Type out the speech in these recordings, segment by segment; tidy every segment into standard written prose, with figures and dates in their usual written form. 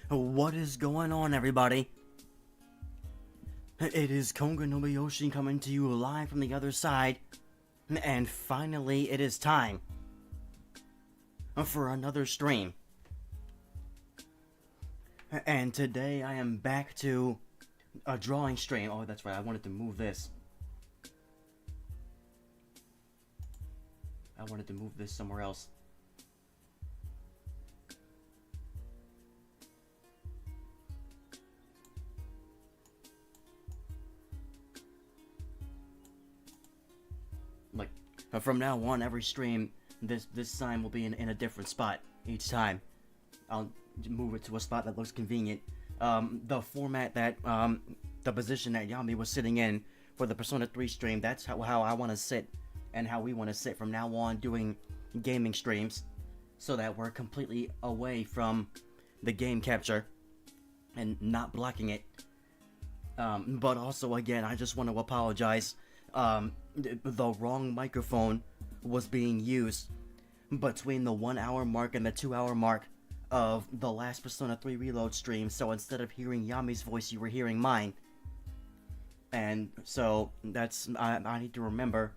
What is going on, everybody? It is Konga Nobuyoshi coming to you live from the other side, and finally it is time for another stream. And today I am back to a drawing stream. Oh, that's right, I wanted to move this. I wanted to move this somewhere else. Like, from now on, every stream, this sign will be in a different spot each time. I'll move it to a spot that looks convenient. The format that, the position that Yami was sitting in for the Persona 3 stream, that's how I want to sit, and how we want to sit from now on doing gaming streams, so that we're completely away from the game capture and not blocking it. But also, again, I just want to apologize. The wrong microphone was being used between the 1 hour mark and the 2 hour mark of the last Persona 3 Reload stream, so instead of hearing Yami's voice, you were hearing mine. And so, I need to remember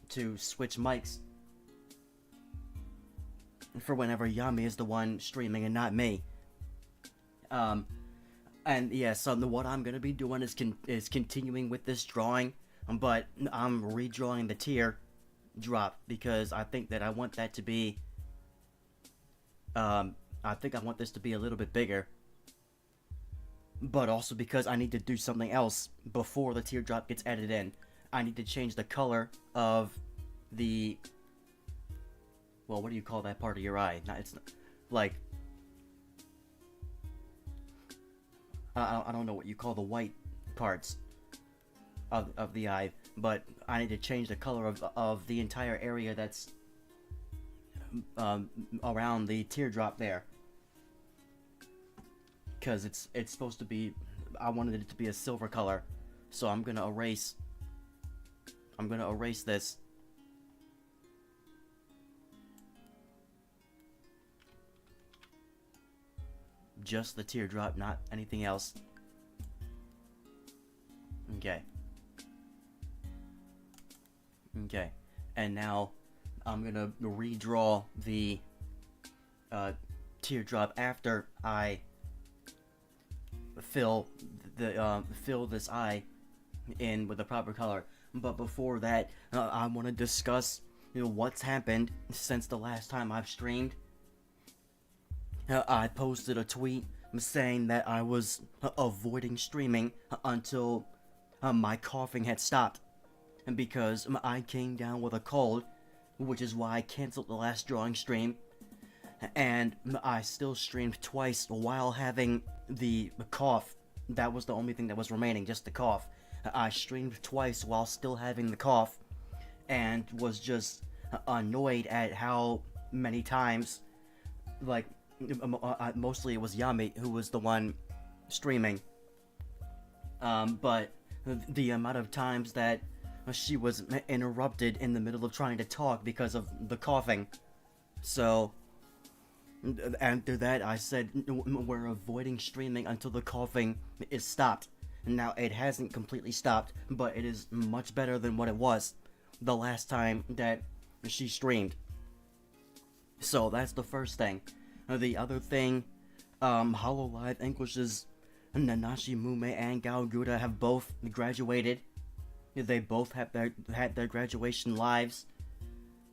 to switch mics for whenever Yami is the one streaming and not me. And yeah, so what I'm gonna be doing is continuing with this drawing, but I'm redrawing the tear drop because I think that I want that to be, I think I want this to be a little bit bigger, but also because I need to do something else before the teardrop gets added in. I need to change the color of the, well, what do you call that part of your eye? It's like, I don't know what you call the white parts of the eye, but I need to change the color of the entire area that's around the teardrop there, because it's supposed to be, I wanted it to be a silver color, so I'm gonna erase this. Just the teardrop, not anything else. Okay. Okay. And now I'm gonna redraw the teardrop after I fill this eye in with the proper color. But before that, I want to discuss what's happened since the last time I've streamed. I posted a tweet saying that I was avoiding streaming until my coughing had stopped, and because I came down with a cold, which is why I canceled the last drawing stream, and I still streamed twice while having the cough. That was the only thing that was remaining, just the cough. I streamed twice while still having the cough, and was just annoyed at how many times, like, mostly it was Yami who was the one streaming, but the amount of times that she was interrupted in the middle of trying to talk because of the coughing. So after that, I said we're avoiding streaming until the coughing is stopped. Now it hasn't completely stopped, but it is much better than what it was the last time that she streamed. So that's the first thing. The other thing, Hololive English's Nanashi Mume and Gaogura have both graduated. They both had their graduation lives,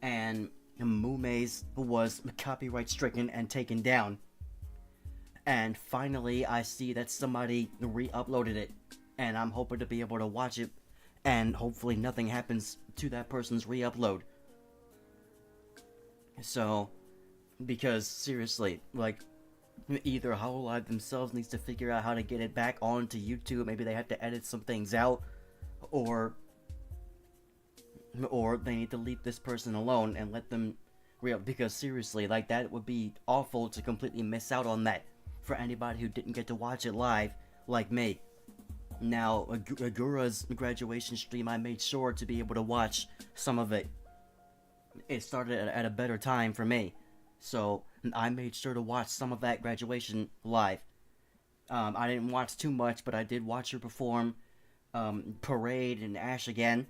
and Mume's was copyright stricken and taken down. And finally, I see that somebody re-uploaded it, and I'm hoping to be able to watch it, and hopefully nothing happens to that person's re-upload. So, because seriously, like, either Hololive themselves needs to figure out how to get it back onto YouTube. Maybe they have to edit some things out, or they need to leave this person alone and let them because seriously, like, that would be awful to completely miss out on that for anybody who didn't get to watch it live, like me. Now, Agura's graduation stream, I made sure to be able to watch some of it. It started at a better time for me, so I made sure to watch some of that graduation live. I didn't watch too much, but I did watch her perform Parade and Ash Again.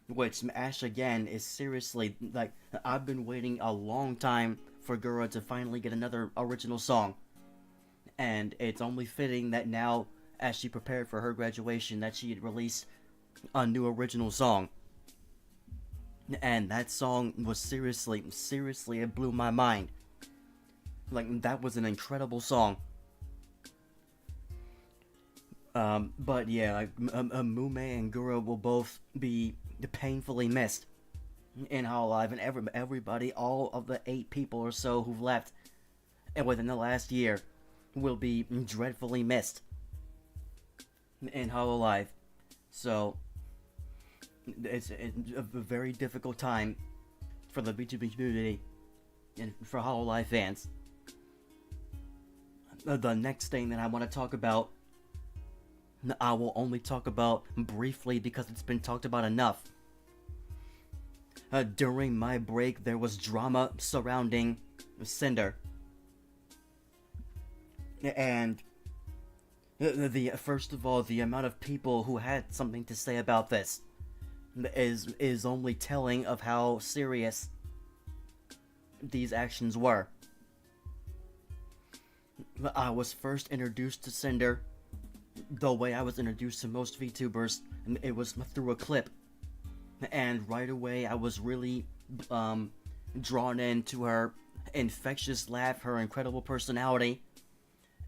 Which Ash Again is seriously, like, I've been waiting a long time for Gura to finally get another original song. And it's only fitting that now, as she prepared for her graduation, that she had released a new original song. And that song was seriously, it blew my mind. Like, that was an incredible song. But yeah, like, Mume and Gura will both be painfully missed in Hololive, and everybody, all of the 8 people or so who've left within the last year, will be dreadfully missed in Hololive. So, it's a very difficult time for the VTuber community and for Hololive fans. The next thing that I want to talk about, I will only talk about briefly because it's been talked about enough. During my break, there was drama surrounding Cinder. And first of all, the amount of people who had something to say about this is only telling of how serious these actions were. I was first introduced to Cinder the way I was introduced to most VTubers, and it was through a clip. And right away, I was really drawn into her infectious laugh, her incredible personality,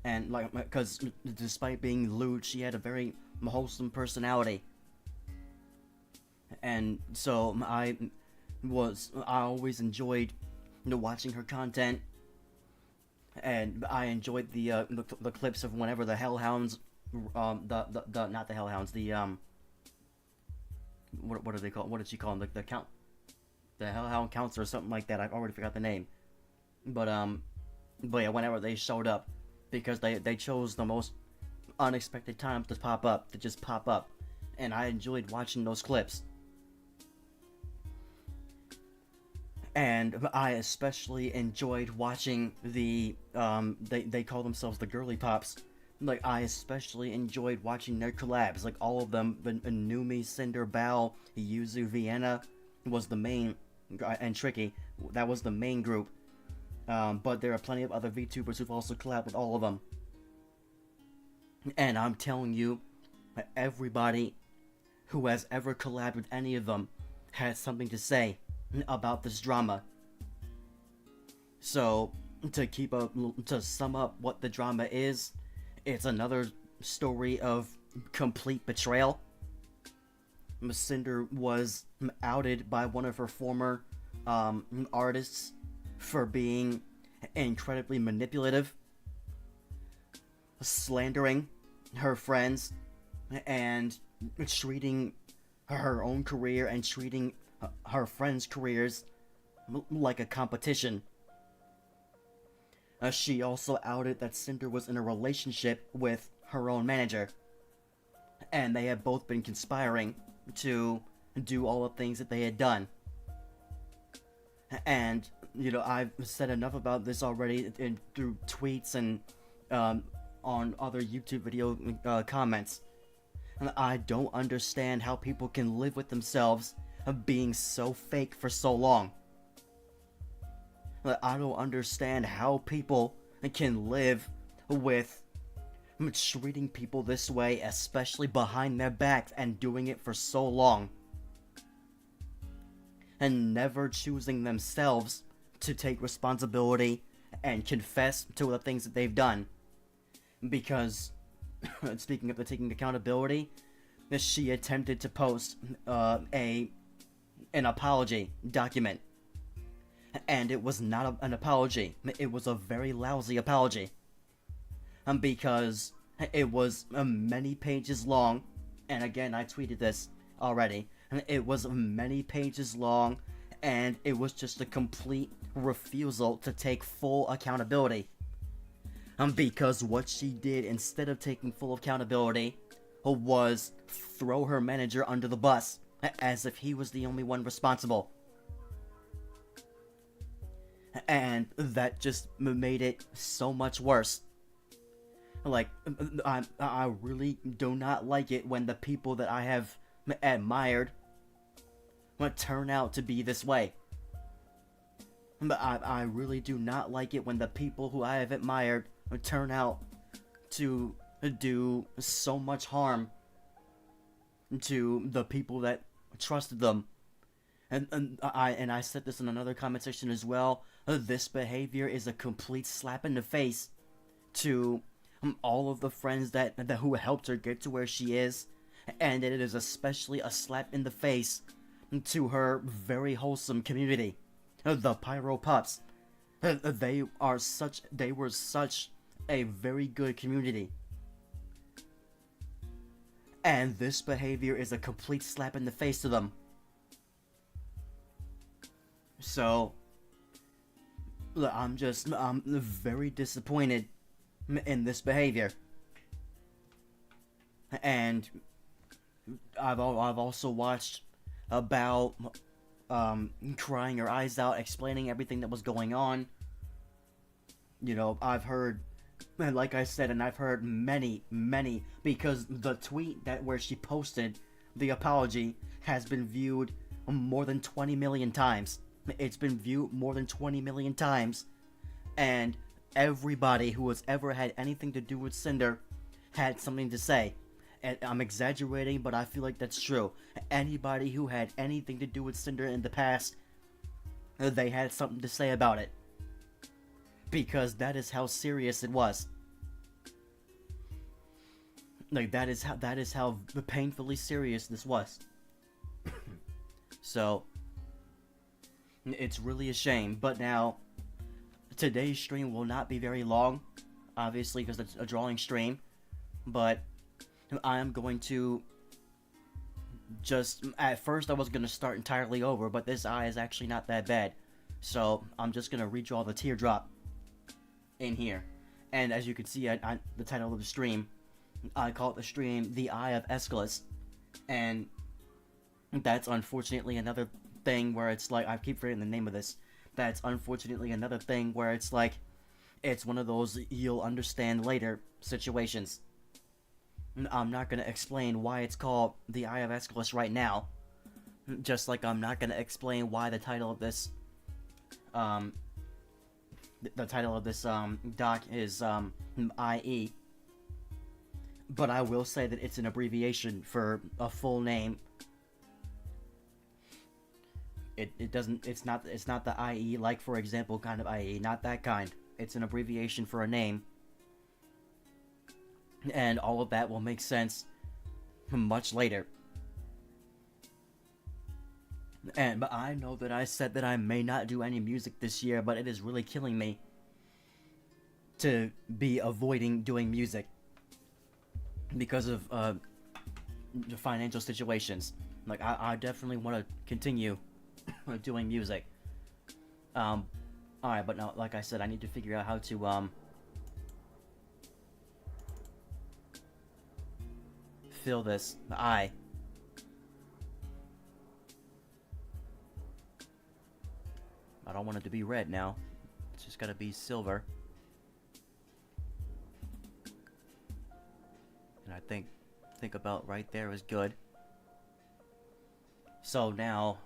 and like, because despite being lewd, she had a very wholesome personality. And so I always enjoyed watching her content, and I enjoyed the clips of whenever the Hellhounds, not the Hellhounds, the what are they called? What did she call them? The Hellhound Counselor or something like that. I already forgot the name. But yeah, whenever they showed up, because they chose the most unexpected times to just pop up, and I enjoyed watching those clips. And I especially enjoyed watching the they call themselves the Girly Pops. Like, I especially enjoyed watching their collabs. Like, all of them, Numi, Cinder, Bao, Yuzu, Vienna was the main, and Tricky, that was the main group. But there are plenty of other VTubers who've also collabed with all of them. And I'm telling you, everybody who has ever collabed with any of them has something to say about this drama. So, to sum up what the drama is, it's another story of complete betrayal. Cinder was outed by one of her former artists for being incredibly manipulative, slandering her friends, and treating her own career and treating her friends' careers like a competition. She also outed that Cinder was in a relationship with her own manager, and they had both been conspiring to do all the things that they had done. And, I've said enough about this already through tweets and on other YouTube video comments. And I don't understand how people can live with themselves being so fake for so long. I don't understand how people can live with treating people this way, especially behind their backs, and doing it for so long. And never choosing themselves to take responsibility and confess to the things that they've done. Because, speaking of the taking accountability, she attempted to post an apology document. And it was not an apology. It was a very lousy apology. Because it was many pages long. And again, I tweeted this already. It was many pages long. And it was just a complete refusal to take full accountability. Because what she did, instead of taking full accountability, was throw her manager under the bus. As if he was the only one responsible. And that just made it so much worse. Like, I really do not like it when the people that I have admired would turn out to be this way. But I really do not like it when the people who I have admired would turn out to do so much harm to the people that trusted them. And I said this in another comment section as well. This behavior is a complete slap in the face to all of the friends that who helped her get to where she is, and it is especially a slap in the face to her very wholesome community, the Pyro Pups. They were such a very good community. And this behavior is a complete slap in the face to them. So, I'm very disappointed in this behavior. And I've also watched about crying her eyes out, explaining everything that was going on. You know, I've heard, like I said, and I've heard many, because the tweet where she posted the apology has been viewed more than 20 million times. It's been viewed more than 20 million times, and everybody who has ever had anything to do with Cinder had something to say. And I'm exaggerating, but I feel like that's true. Anybody who had anything to do with Cinder in the past, they had something to say about it. Because that is how serious it was. Like, that is how painfully serious this was. So, it's really a shame. But now, today's stream will not be very long, obviously, because it's a drawing stream. But I am going to just, at first I was going to start entirely over, but this eye is actually not that bad. So, I'm just going to redraw the teardrop in here. And as you can see, the title of the stream, I call it the stream The Eye of Aeschylus. And that's unfortunately another thing where it's like, I keep forgetting the name of this. That's unfortunately another thing where it's like, it's one of those you'll understand later situations. I'm not going to explain why it's called The Eye of Aeschylus right now. Just like I'm not going to explain why the title of this, doc is, IE. But I will say that it's an abbreviation for a full name. It's not the IE, like, for example, kind of IE, not that kind. It's an abbreviation for a name. And all of that will make sense much later. But I know that I said that I may not do any music this year, but it is really killing me to be avoiding doing music because of the financial situations. Like, I definitely want to continue doing music. Alright, but now, like I said, I need to figure out how to, fill this eye. I don't want it to be red now. It's just gotta be silver. And I think about right there is good. So now,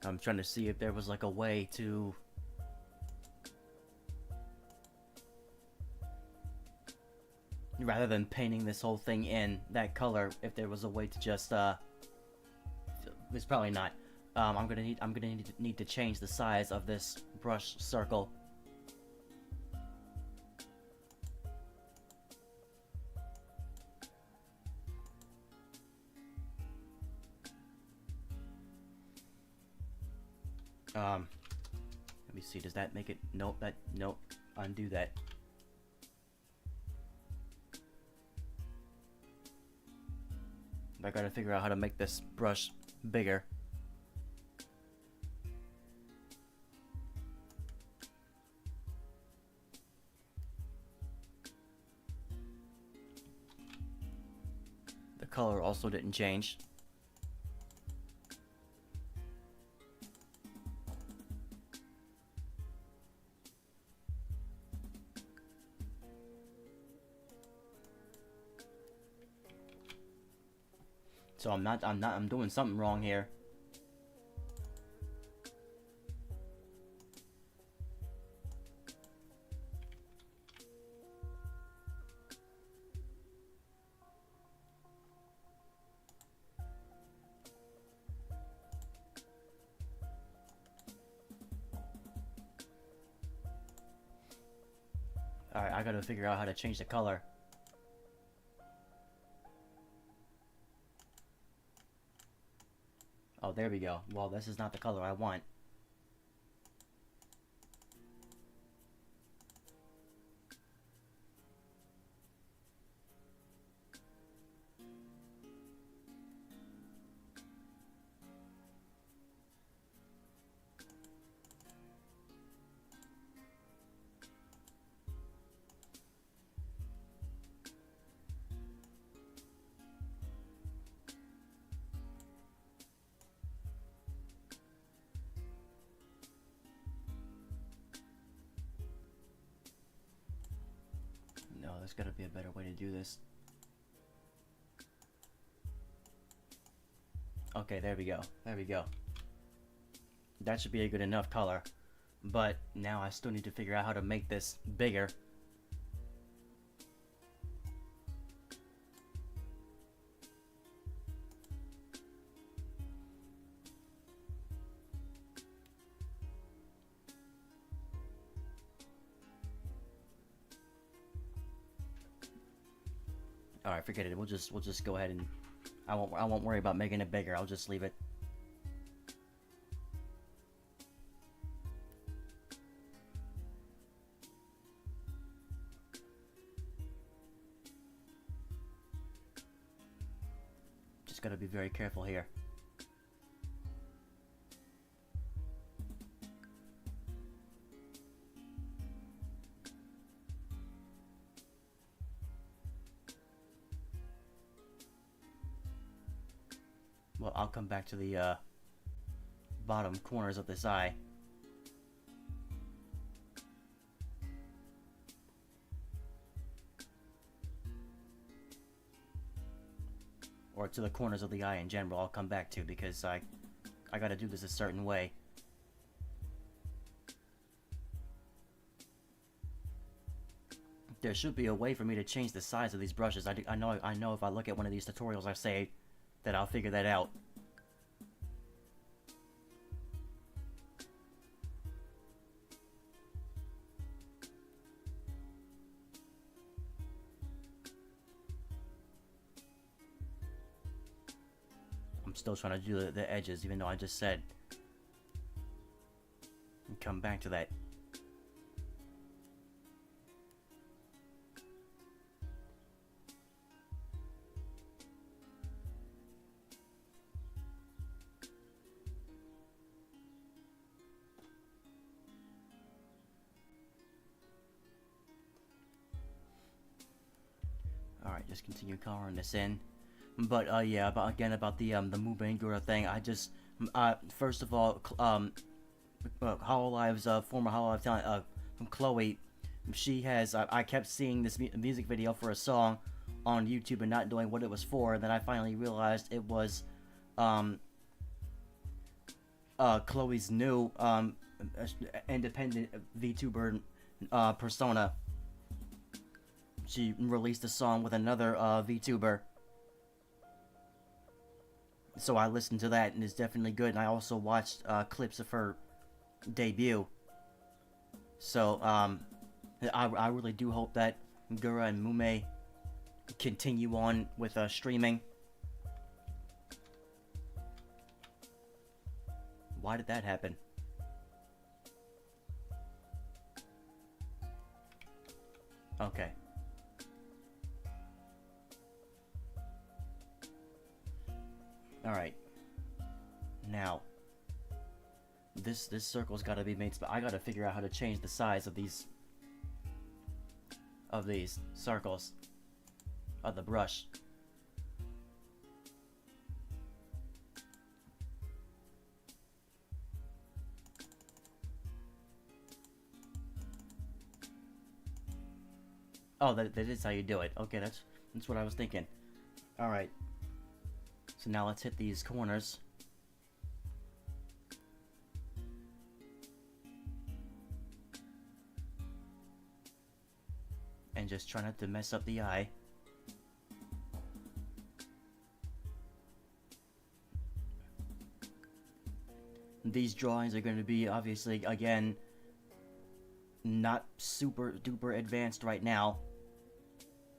I'm trying to see if there was like a way to rather than painting this whole thing in that color, if there was a way to just it's probably not. I'm gonna need to change the size of this brush circle. Let me see, does that make it? Nope, nope, undo that. I gotta figure out how to make this brush bigger. The color also didn't change. So I'm doing something wrong here. Alright, I gotta figure out how to change the color. Oh, there we go. Well, this is not the color I want. No, there's gotta be a better way to do this. Okay, there we go. There we go. That should be a good enough color. But now I still need to figure out how to make this bigger. Alright, forget it. We'll just go ahead and I won't worry about making it bigger. I'll just leave it. Just gotta be very careful here. Well, I'll come back to the bottom corners of this eye. Or to the corners of the eye in general, I'll come back to, because I gotta do this a certain way. There should be a way for me to change the size of these brushes. I know if I look at one of these tutorials I say that I'll figure that out. I'm still trying to do the edges, even though I just said. And come back to that. Alright, just continue coloring this in. But, yeah, about the Mubengura thing, I just, first of all, Hololive's, former Hololive talent, Chloe, she has, I kept seeing this music video for a song on YouTube and not knowing what it was for, and then I finally realized it was, Chloe's new, independent VTuber, persona. She released a song with another, VTuber. So I listened to that, and it's definitely good, and I also watched, clips of her debut. So, I really do hope that Gura and Mume continue on with, streaming. Why did that happen? Okay. Alright. Now, this circle's gotta be made, but I gotta figure out how to change the size of these circles of the brush. Oh, that is how you do it. Okay, that's what I was thinking. Alright. So now let's hit these corners. And just try not to mess up the eye. These drawings are going to be, obviously, again, not super duper advanced right now,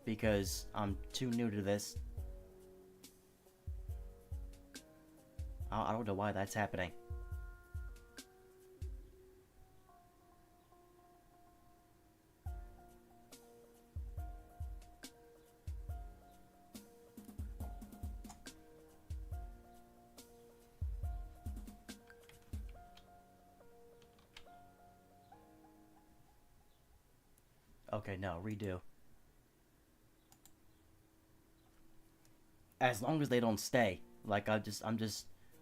because I'm too new to this. I don't know why that's happening. Okay, no, redo. As long as they don't stay, like I'm just,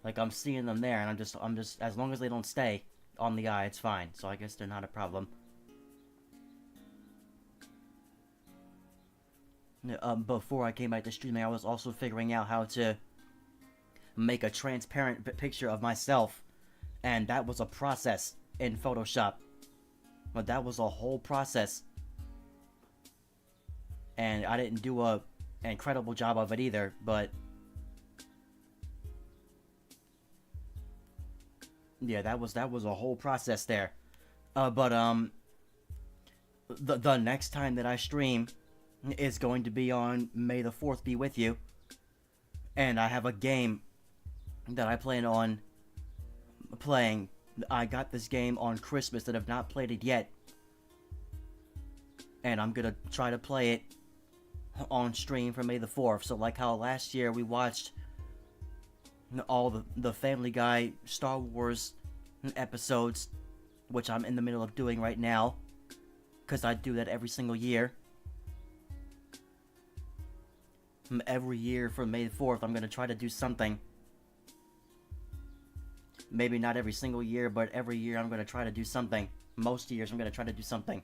like I'm seeing them there, and I'm just, as long as they don't stay on the eye, it's fine. So I guess they're not a problem. Before I came back to streaming, I was also figuring out how to make a transparent picture of myself, and that was a process in Photoshop. But that was a whole process. And I didn't do an incredible job of it either, but yeah, that was a whole process there. The next time that I stream is going to be on May the 4th be with you, and I have a game that I plan on playing. I got this game on Christmas and have not played it yet, and I'm gonna try to play it on stream for May the 4th. So like how last year we watched all the Family Guy Star Wars episodes, which I'm in the middle of doing right now, because I do that every single year. Every year for May the 4th, I'm going to try to do something. Maybe not every single year, but every year I'm going to try to do something. Most years I'm going to try to do something.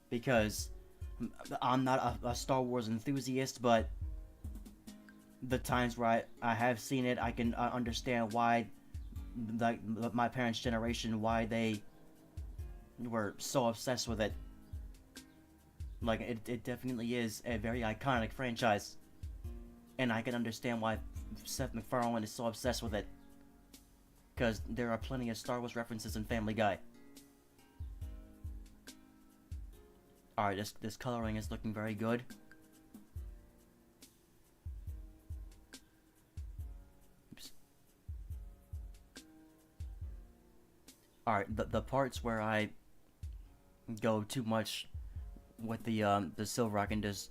Because I'm not a Star Wars enthusiast, but the times where I have seen it, I can understand why, like, my parents' generation, why they were so obsessed with it. Like, it definitely is a very iconic franchise. And I can understand why Seth MacFarlane is so obsessed with it. Because there are plenty of Star Wars references in Family Guy. Alright, this coloring is looking very good. Oops. Alright, the parts where I go too much with the silver, I can just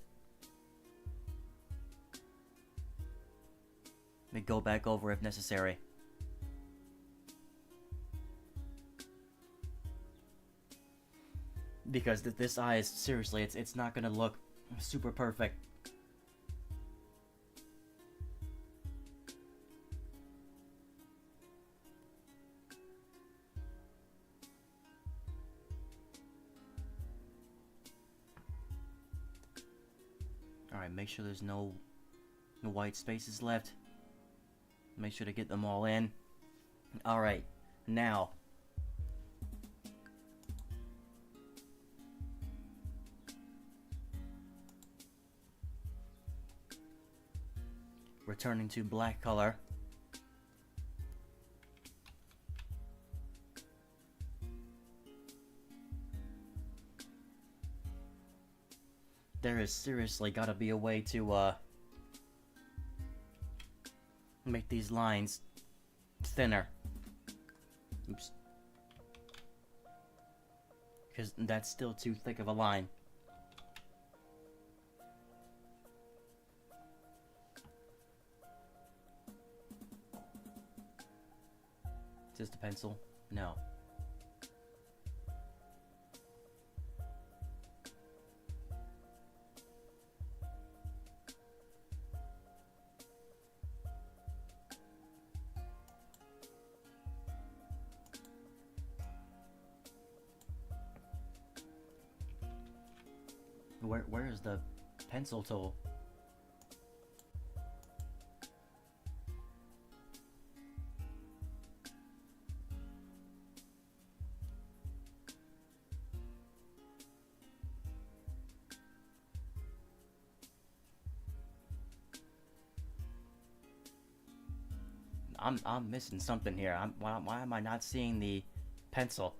go back over if necessary. Because this eye is, seriously, it's not gonna look super perfect. Alright, make sure there's no white spaces left. Make sure to get them all in. Alright, now returning to black color. There has seriously gotta be a way to make these lines thinner. Oops. Because that's still too thick of a line. Is this the pencil? No. Where is the pencil tool? I'm missing something here. Why am I not seeing the pencil?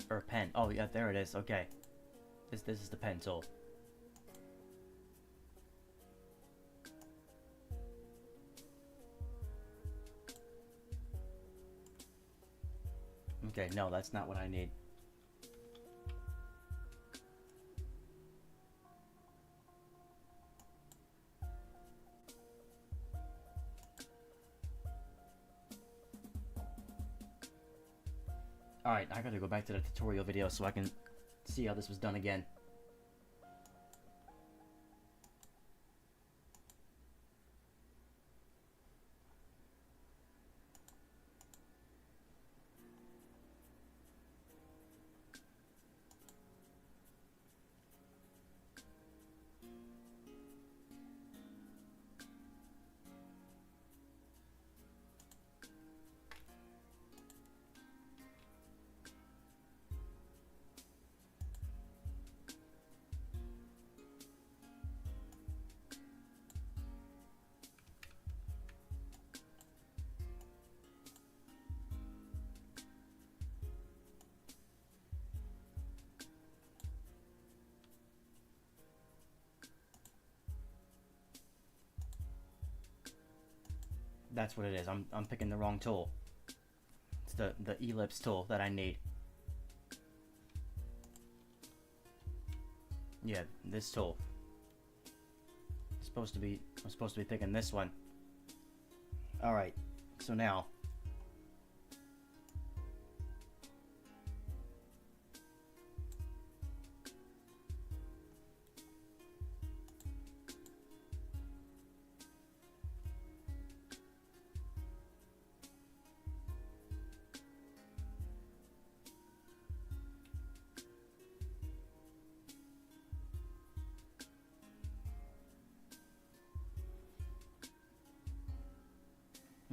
Or pen. Oh yeah, there it is. Okay. This is the pen tool. Okay, no, that's not what I need. Alright, I gotta go back to the tutorial video so I can see how this was done again. That's what it is. I'm picking the wrong tool. It's the ellipse tool that I need. Yeah, this tool. I'm supposed to be picking this one. All right. So now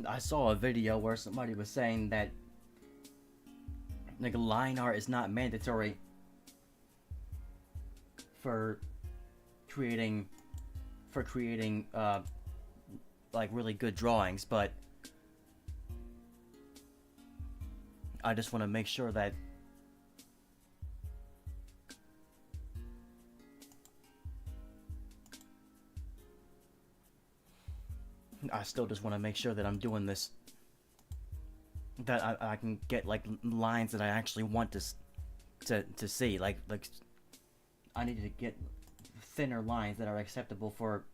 I saw a video where somebody was saying that like line art is not mandatory for creating like really good drawings, but I just want to make sure that I still just want to make sure that I'm doing this, that I can get like lines that I actually want to see. Like I need to get thinner lines that are acceptable for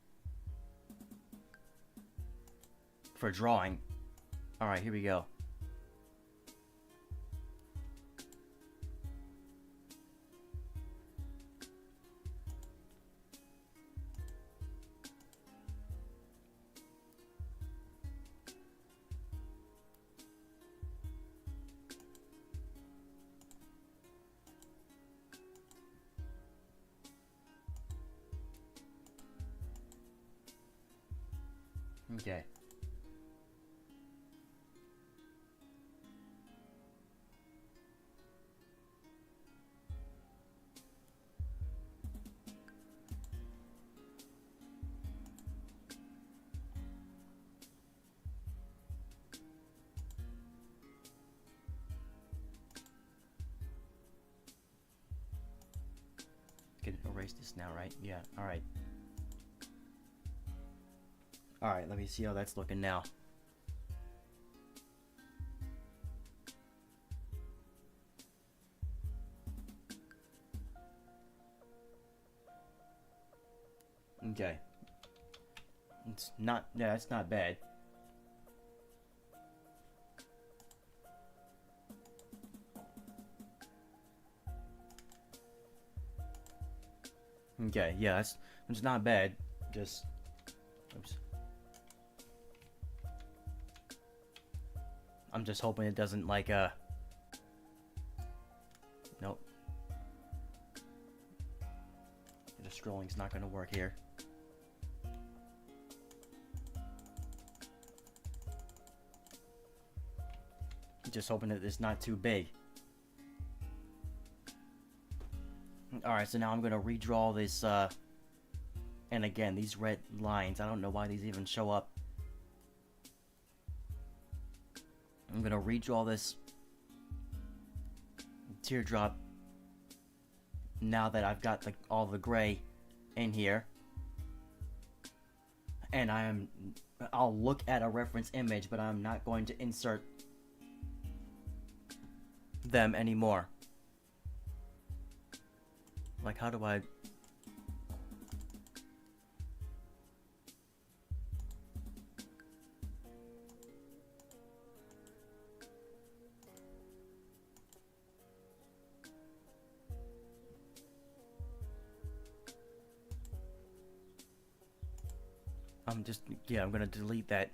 drawing. All right, here we go. Okay. Can erase this now, right? Yeah. All right. All right. Let me see how that's looking now. Okay. It's not, yeah, it's not bad. Okay, yeah, it's not bad. Just, oops. I'm just hoping it doesn't like, nope. The scrolling's not gonna work here. just hoping that it's not too big. Alright, so now I'm gonna redraw this, and again, these red lines, I don't know why these even show up. I'm gonna redraw this teardrop now that I've got all the gray in here. And I'll look at a reference image, but I'm not going to insert them anymore. Like, how do I... I'm gonna delete that.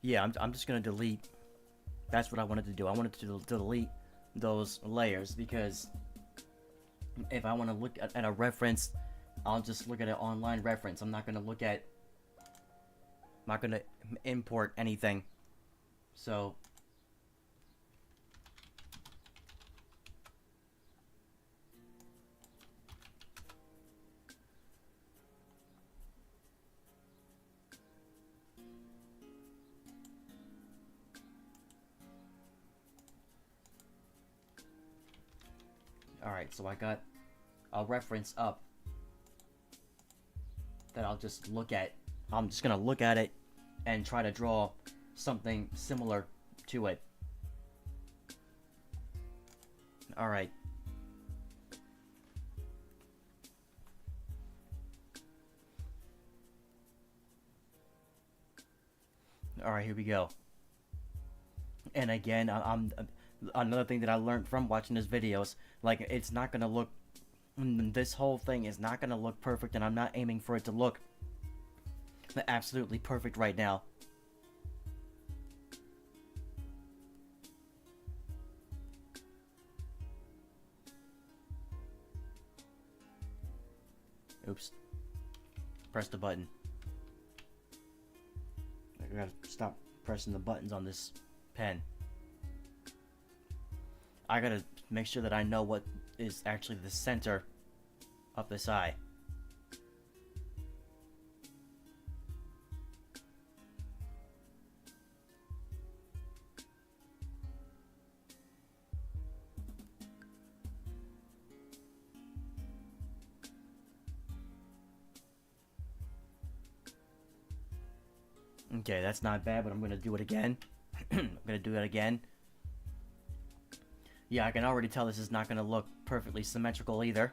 Yeah, I'm just gonna delete. That's what I wanted to do. I wanted to delete those layers because if I want to look at a reference, I'll just look at an online reference. I'm not gonna import anything. So alright, so I got a reference up that I'll just look at. I'm just gonna look at it and try to draw something similar to it. Alright. Alright, here we go. And again, I'm another thing that I learned from watching his videos, like, it's not gonna look, this whole thing is not gonna look perfect, and I'm not aiming for it to look absolutely perfect right now. Oops. Press the button. I gotta stop pressing the buttons on this pen. I gotta make sure that I know what is actually the center of this eye. Okay, that's not bad, but I'm gonna do it again. I'm gonna do it again. Yeah, I can already tell this is not gonna look perfectly symmetrical either.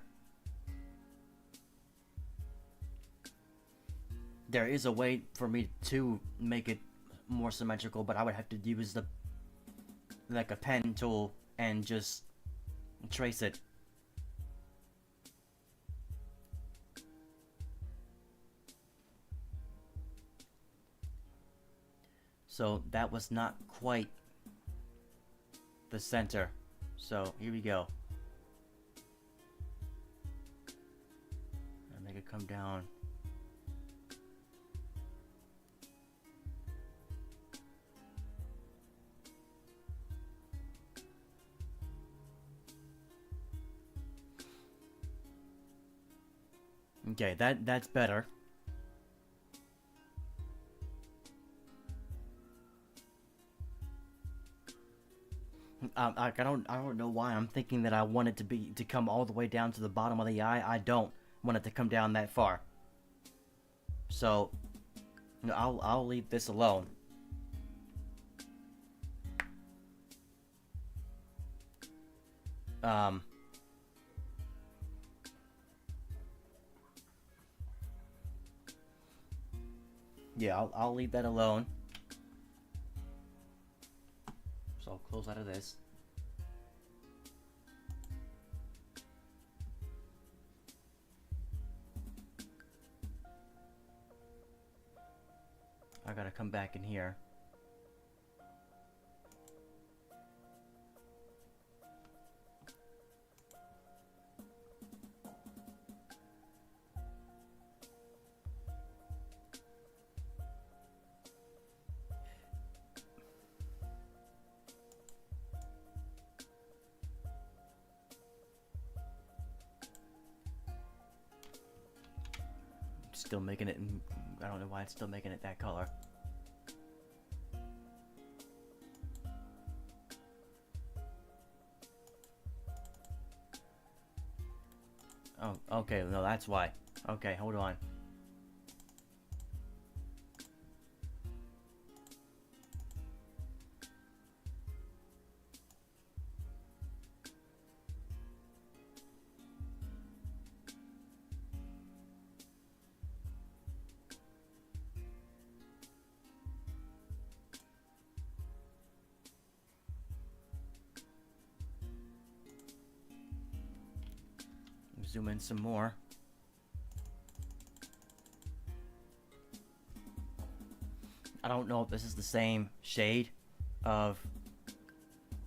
There is a way for me to make it more symmetrical, but I would have to use like a pen tool and just trace it. So that was not quite the center. So here we go. And make it come down. Okay, that's better. I don't know why I'm thinking that I want it to come all the way down to the bottom of the eye. I don't want it to come down that far. So I'll leave this alone. Yeah, I'll leave that alone. So I'll close out of this. I gotta come back in here. still making it. I don't know why it's still making it that color. Oh, okay, no, that's why. Okay, hold on. Zoom in some more. I don't know if this is the same shade of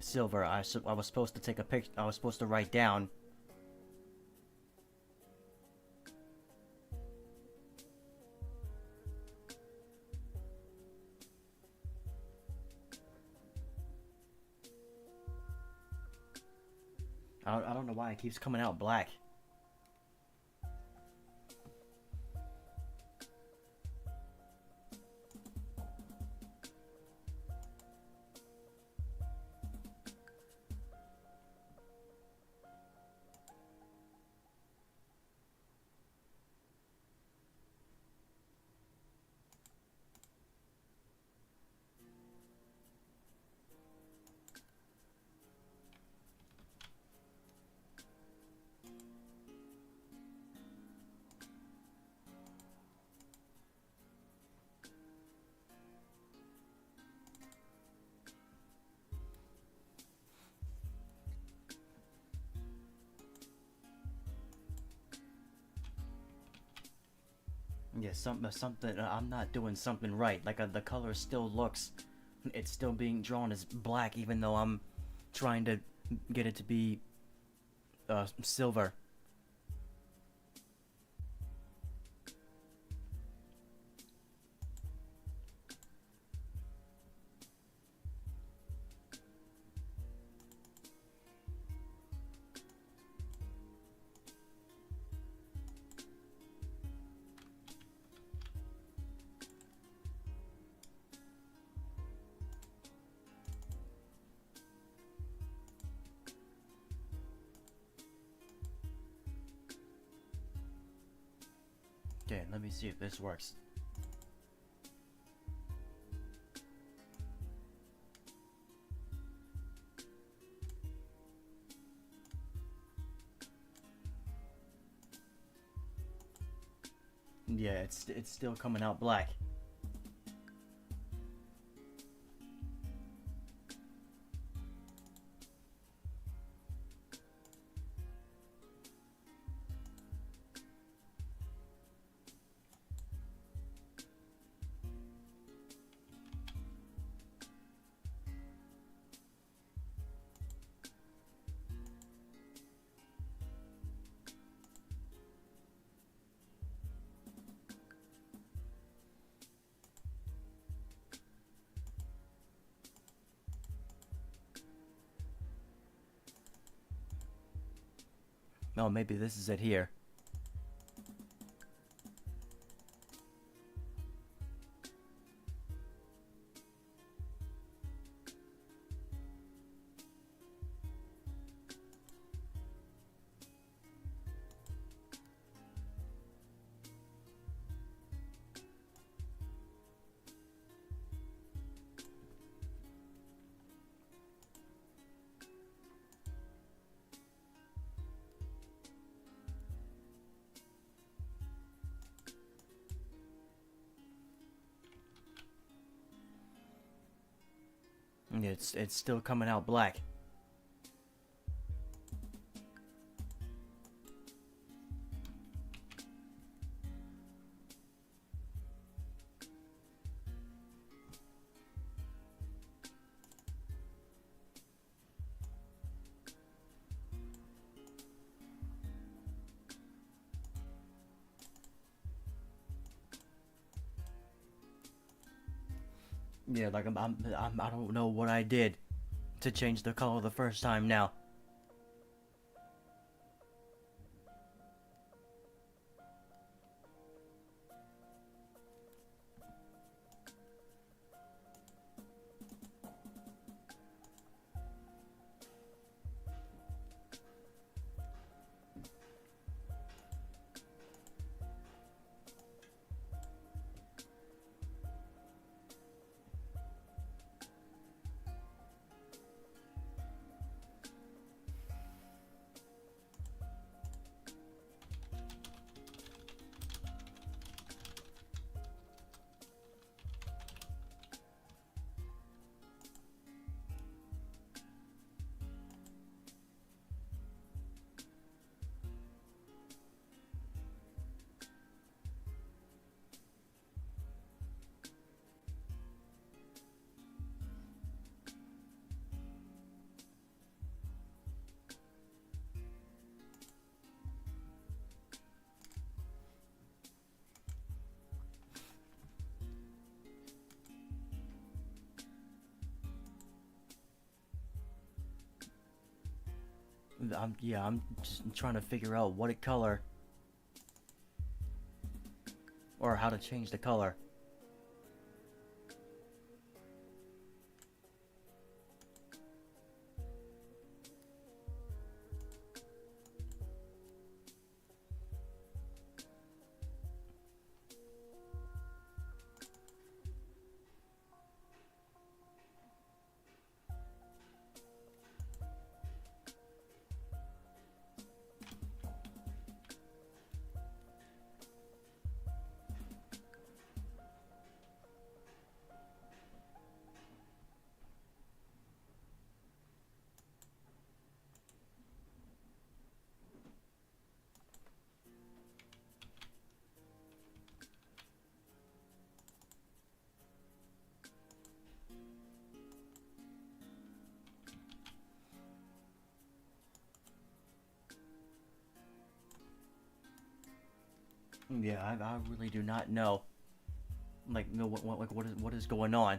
silver. I was supposed to take a picture. I was supposed to write down. I don't know why it keeps coming out black. Yeah, something. I'm not doing something right. Like the color still looks. It's still being drawn as black, even though I'm trying to get it to be silver. Okay, let me see if this works. Yeah, it's still coming out black. Oh, maybe this is it here. It's still coming out black. Yeah, like I don't know what I did to change the color the first time now. I'm just trying to figure out what color or how to change the color. Yeah, I really do not know. Like, no, what is going on?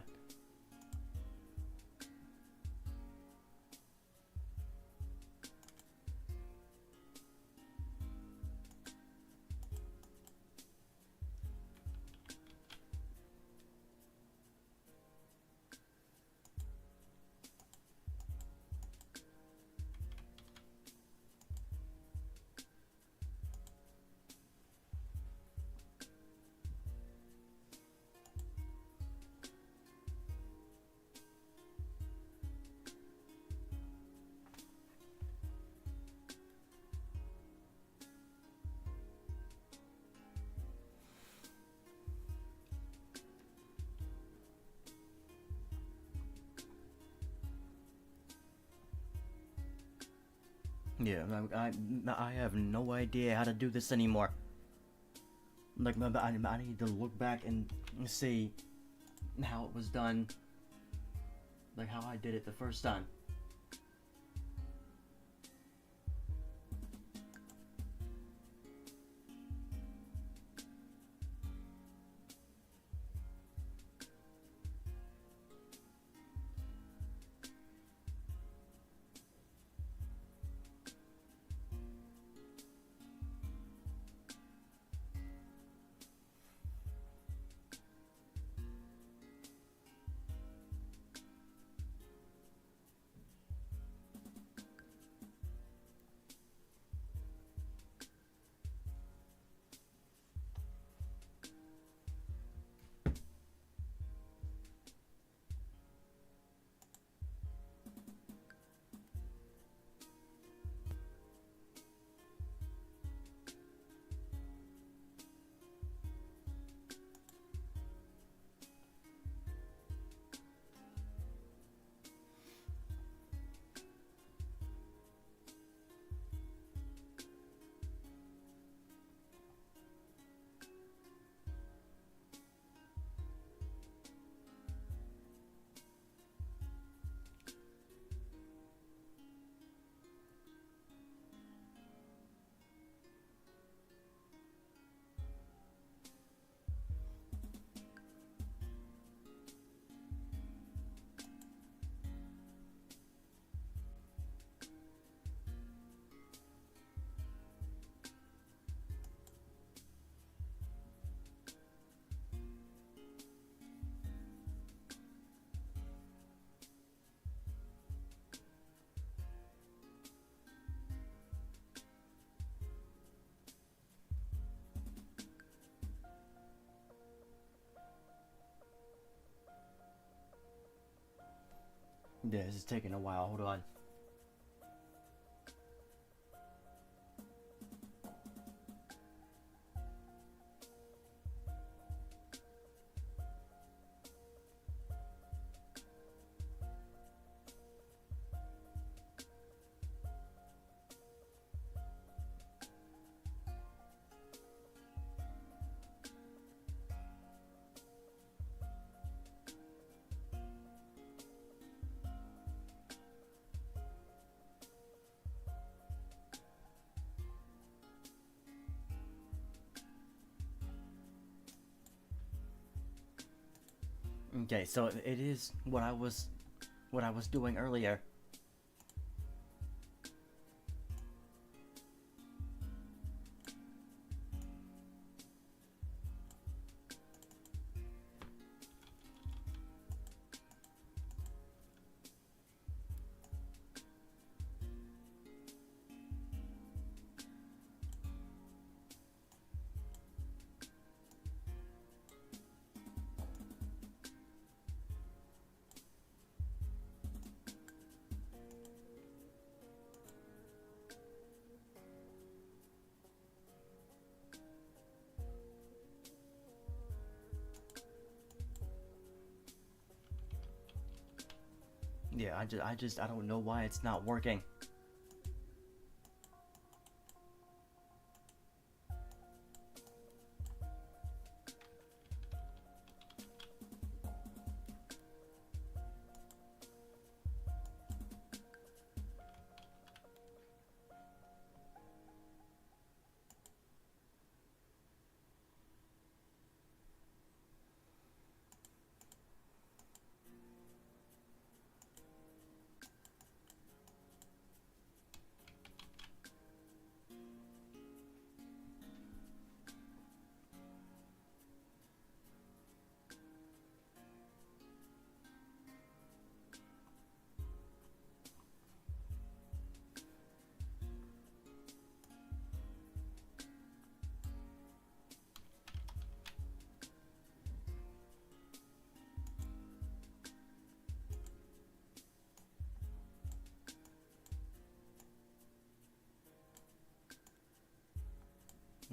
Yeah, I have no idea how to do this anymore. Like, I need to look back and see how it was done. Like, how I did it the first time. Yeah, this is taking a while. Hold on. Okay, so it is what I was doing earlier. Yeah, I don't know why it's not working.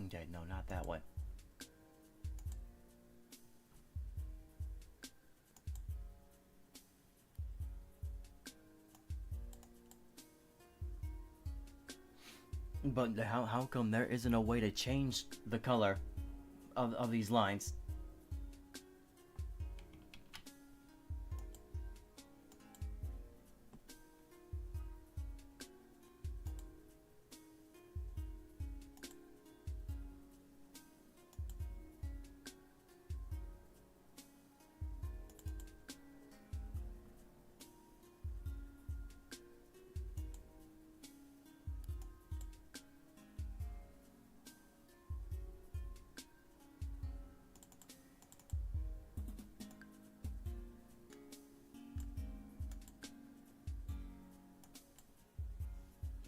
Okay, no, not that one. But how come there isn't a way to change the color of these lines?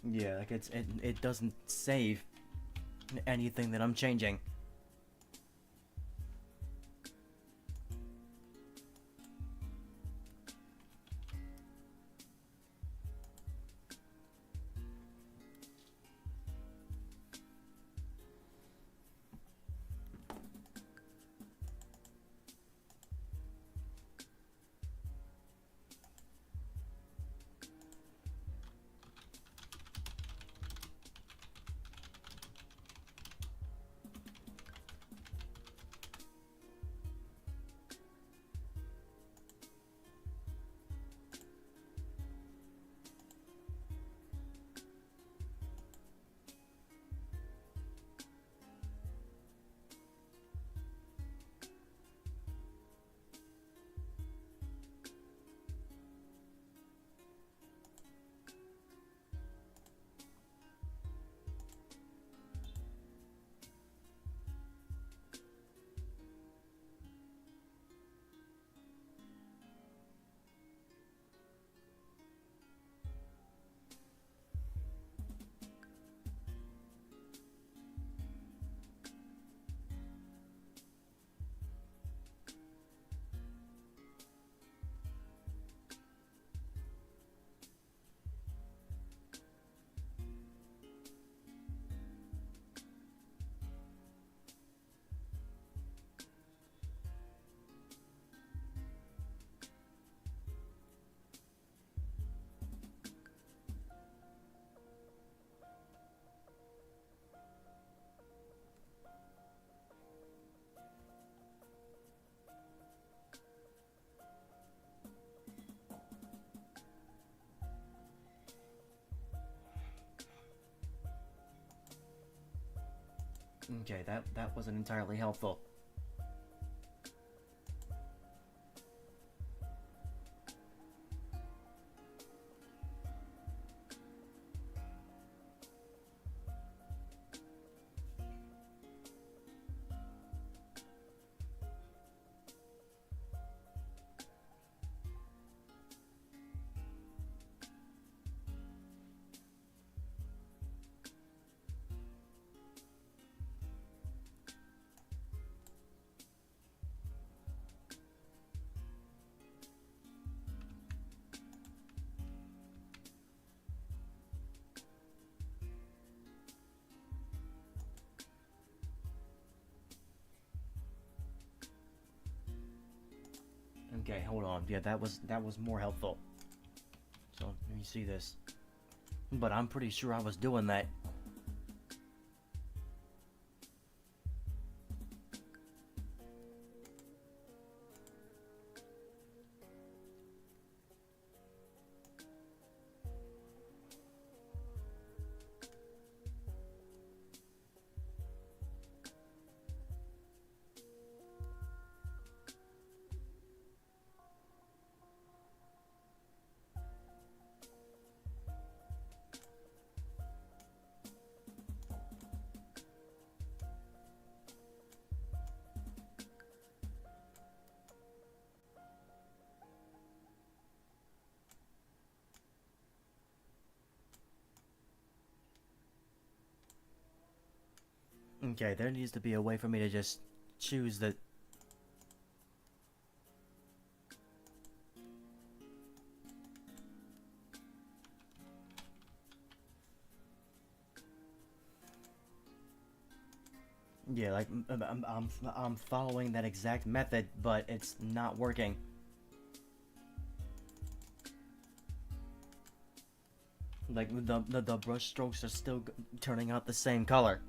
Yeah, like it doesn't save anything that I'm changing. Okay, that wasn't entirely helpful. Okay, hold on. Yeah, that was more helpful. see this. But I'm pretty sure I was doing that. Okay, there needs to be a way for me to just choose the... Yeah, like, I'm following that exact method, but it's not working. Like, the brush strokes are still turning out the same color.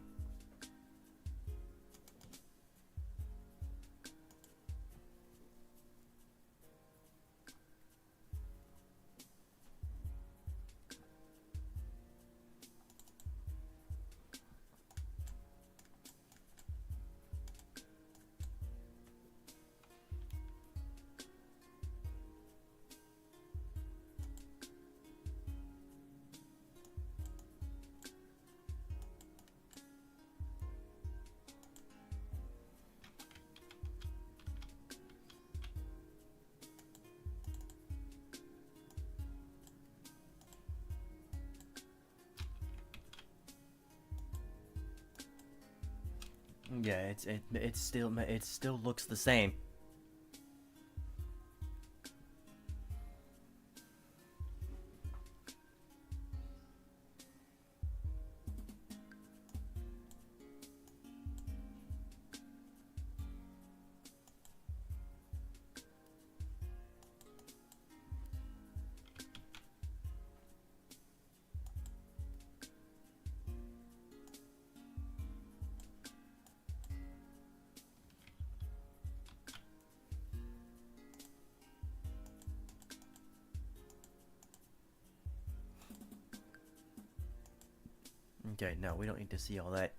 Yeah, it still looks the same. Okay, no, we don't need to see all that.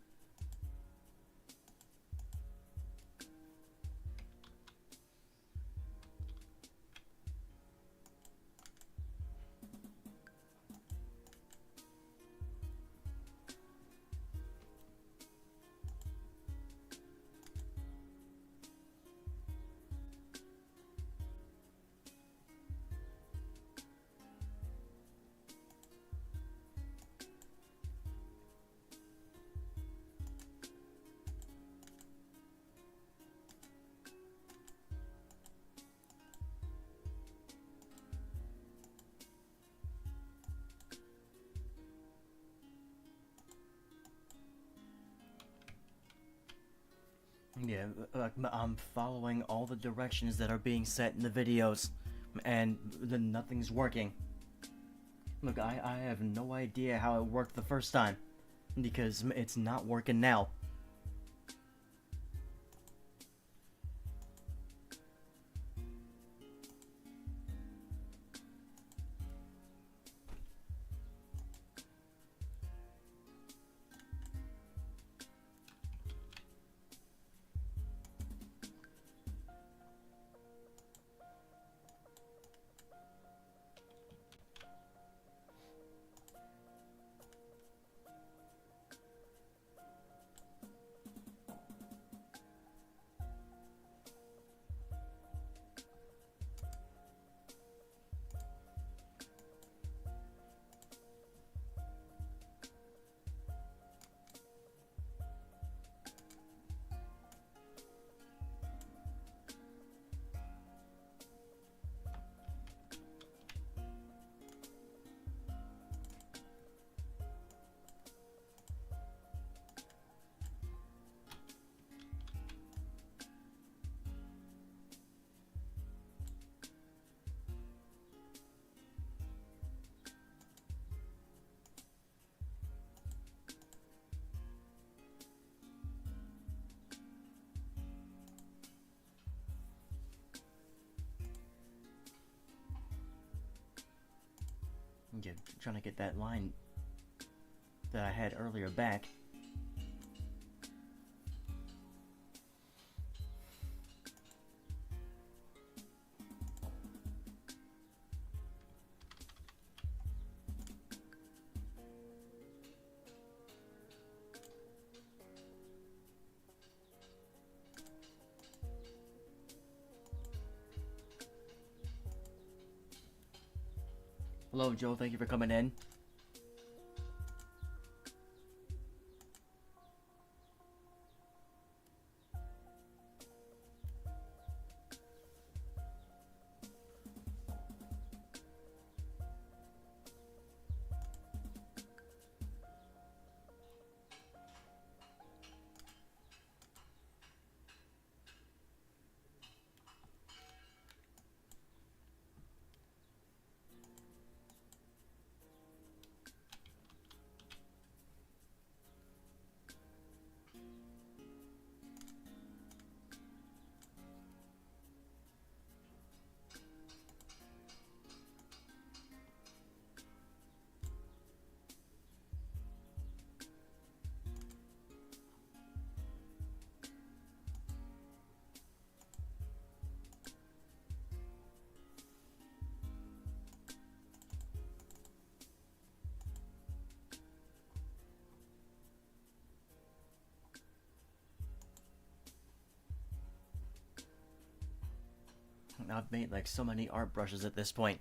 Yeah, I'm following all the directions that are being set in the videos, and then nothing's working. Look, I have no idea how it worked the first time, because it's not working now. Yeah, trying to get that line that I had earlier back. Hello, Joe. Thank you for coming in. I've made like so many art brushes at this point.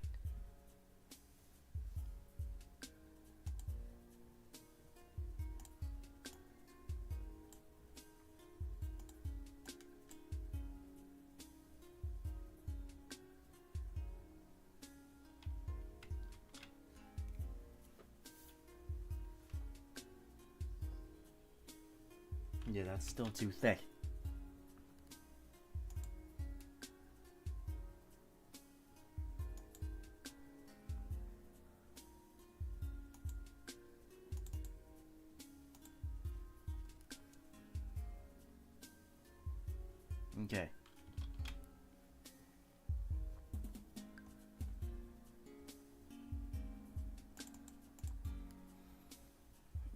Yeah, that's still too thick. Okay.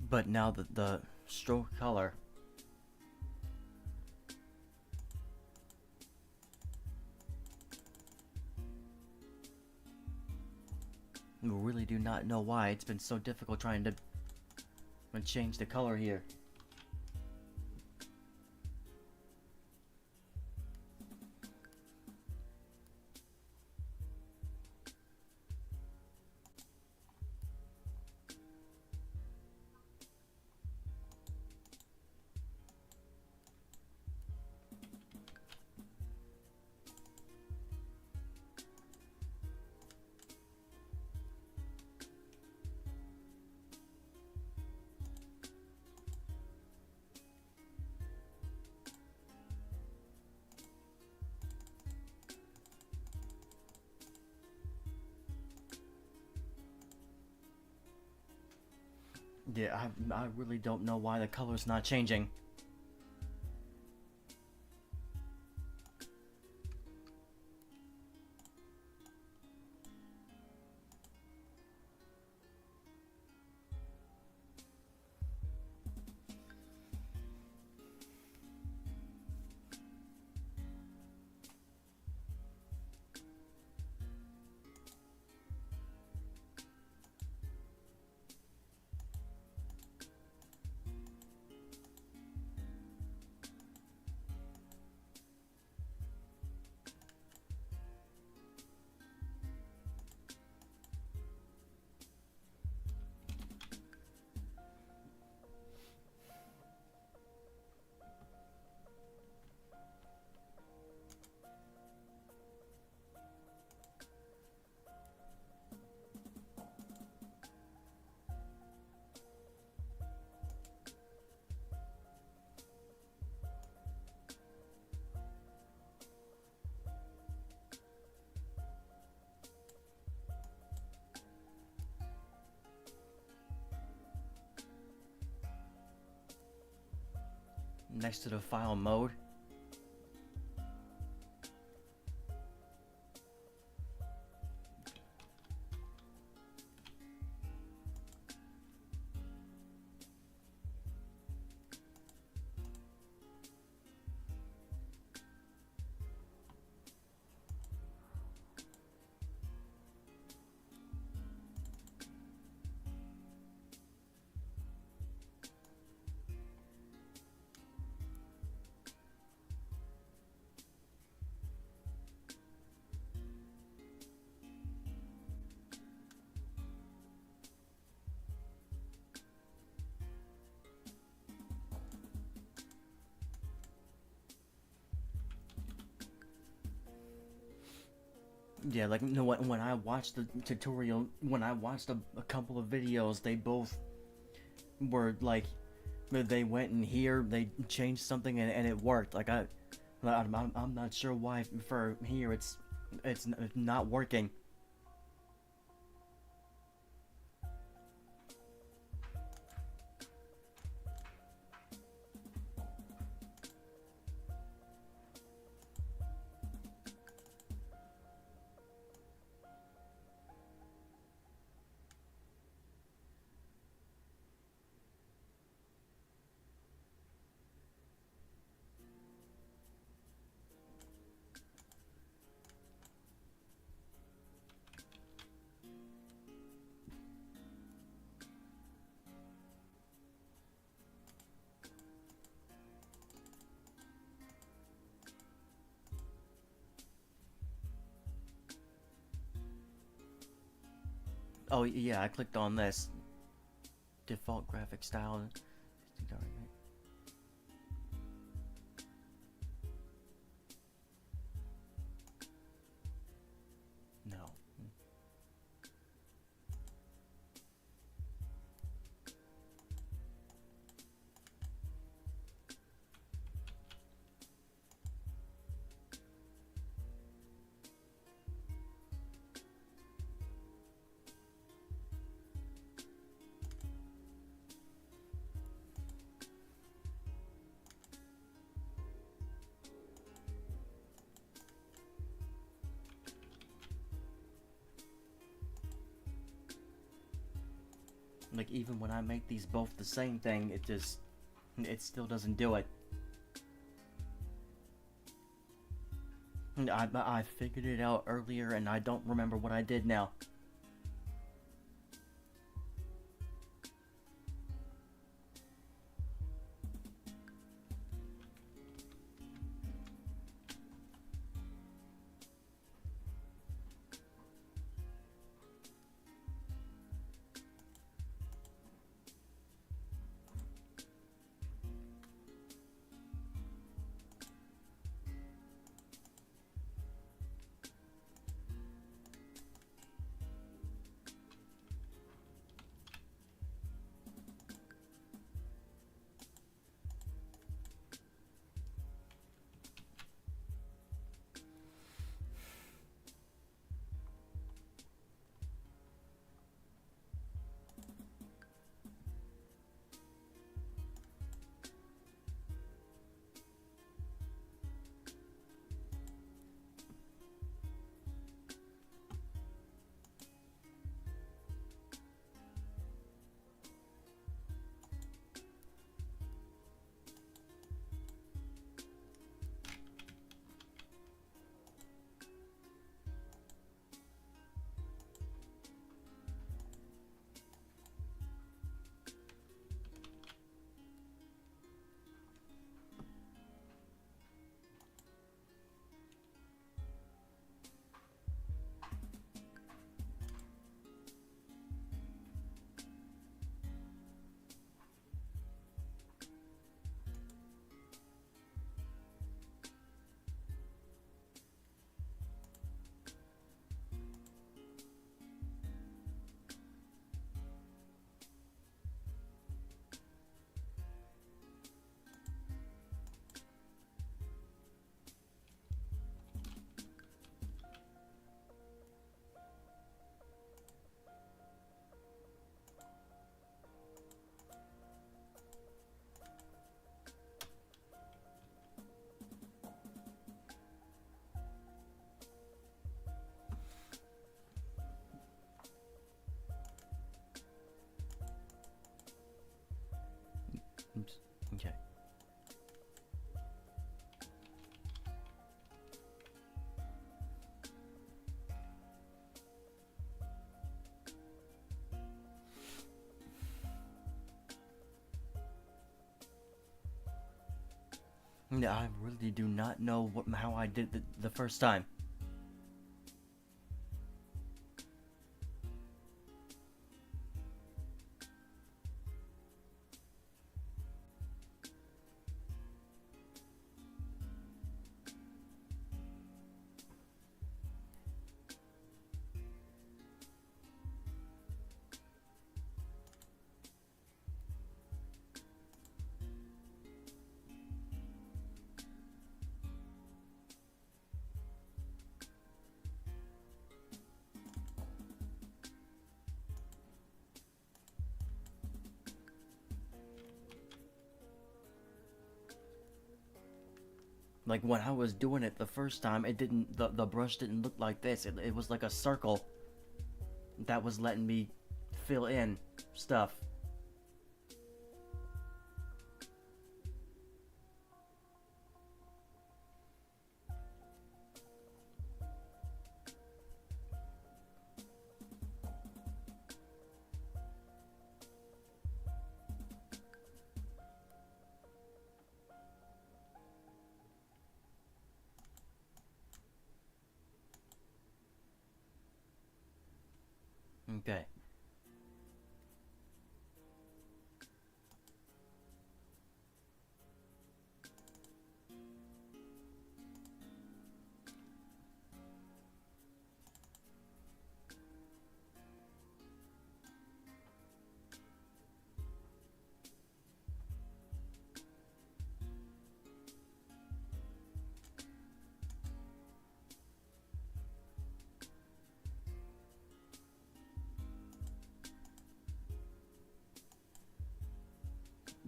But now the stroke color I really do not know why it's been so difficult trying to change the color here. Yeah, I really don't know why the color's not changing. Next to the file mode. Yeah, like no, when I watched the tutorial, when I watched a couple of videos, they both were like, they went in here, they changed something, and it worked. Like I'm not sure why for here it's not working. Oh yeah, I clicked on this default graphic style. No. Like even when I make these both the same thing, it still doesn't do it. I figured it out earlier, and I don't remember what I did now. Oops. Okay. Yeah, I really do not know how I did the first time. Like when I was doing it the first time, it didn't. The brush didn't look like this. It was like a circle that was letting me fill in stuff. Okay.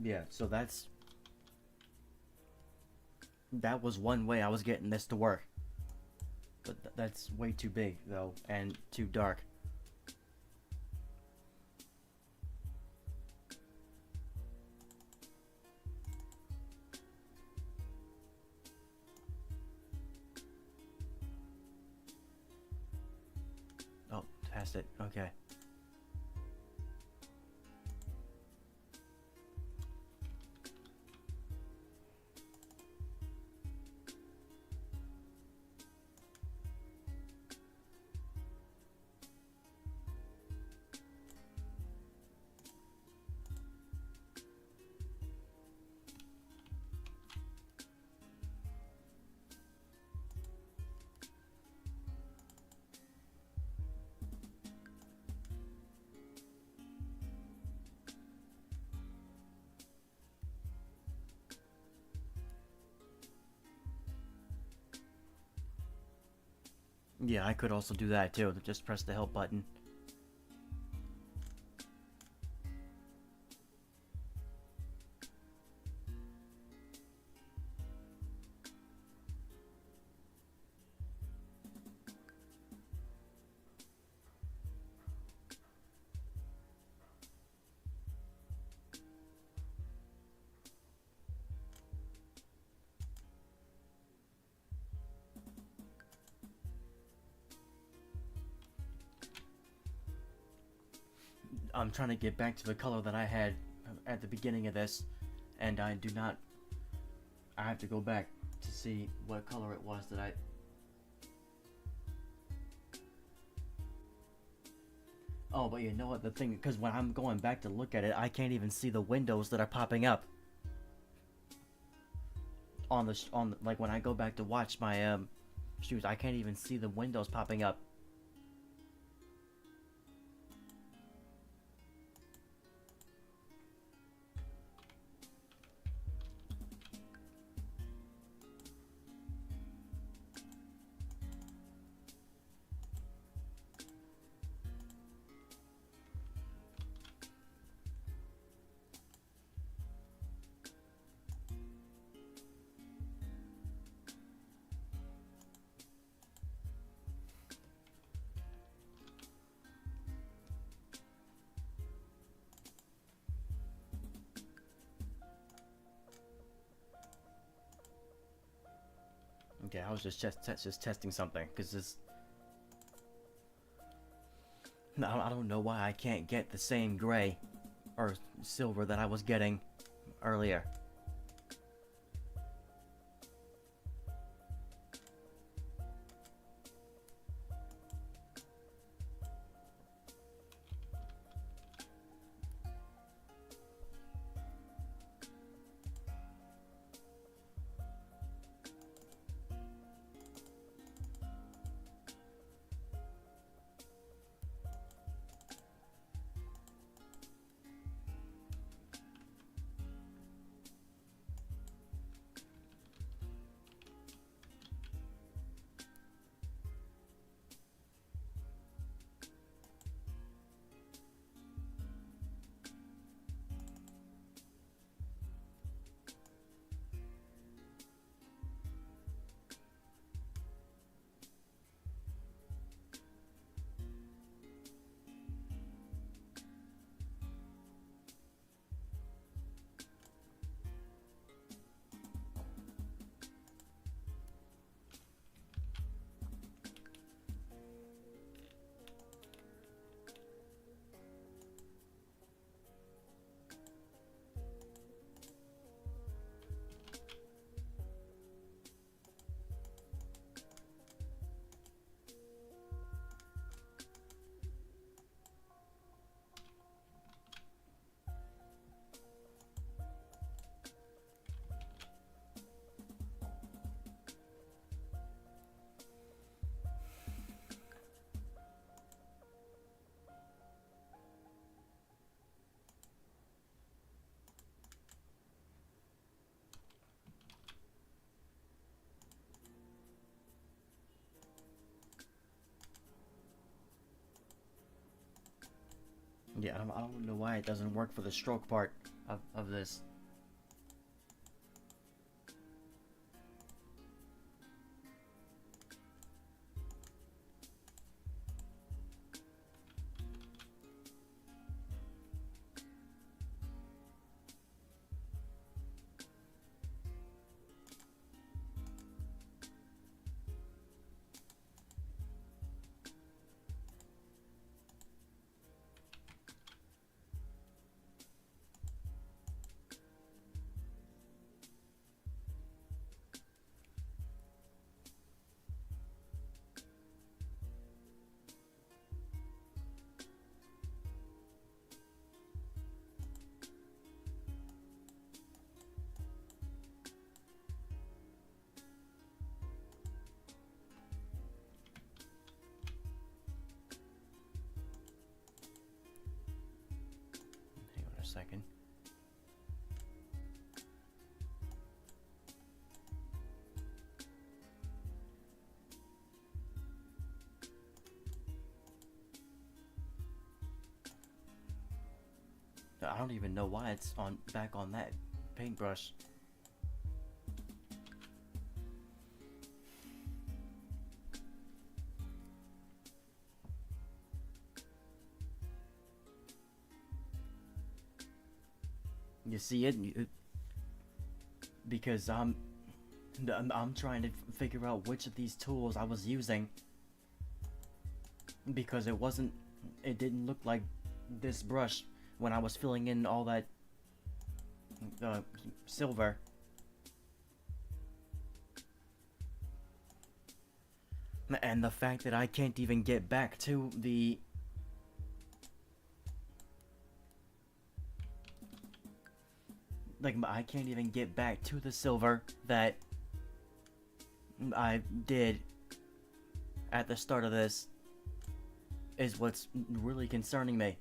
Yeah, so that was one way I was getting this to work. But that's way too big though, and too dark. Oh, past it. Okay. Yeah, I could also do that too. Just press the help button. I'm trying to get back to the color that I had at the beginning of this, and I do not. I have to go back to see what color it was that I. Oh, but you know what? The thing, because when I'm going back to look at it, I can't even see the windows that are popping up on like when I go back to watch my shoes. I can't even see the windows popping up. Okay, I was just testing something because this. No, I don't know why I can't get the same gray or silver that I was getting earlier. Yeah, I don't know why it doesn't work for the stroke part of this. Hang on a second. I don't even know why it's on back on that paintbrush. You see it? Because I'm trying to figure out which of these tools I was using, because it didn't look like this brush when I was filling in all that silver. And the fact that I can't even get back to the I can't even get back to the silver that I did at the start of this is what's really concerning me.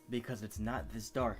Because it's not this dark.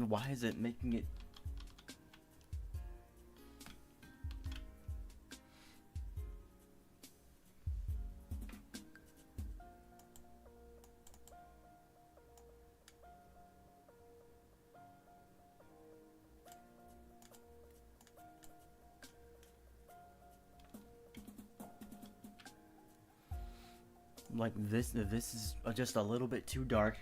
Why is it making it? Like this is just a little bit too dark.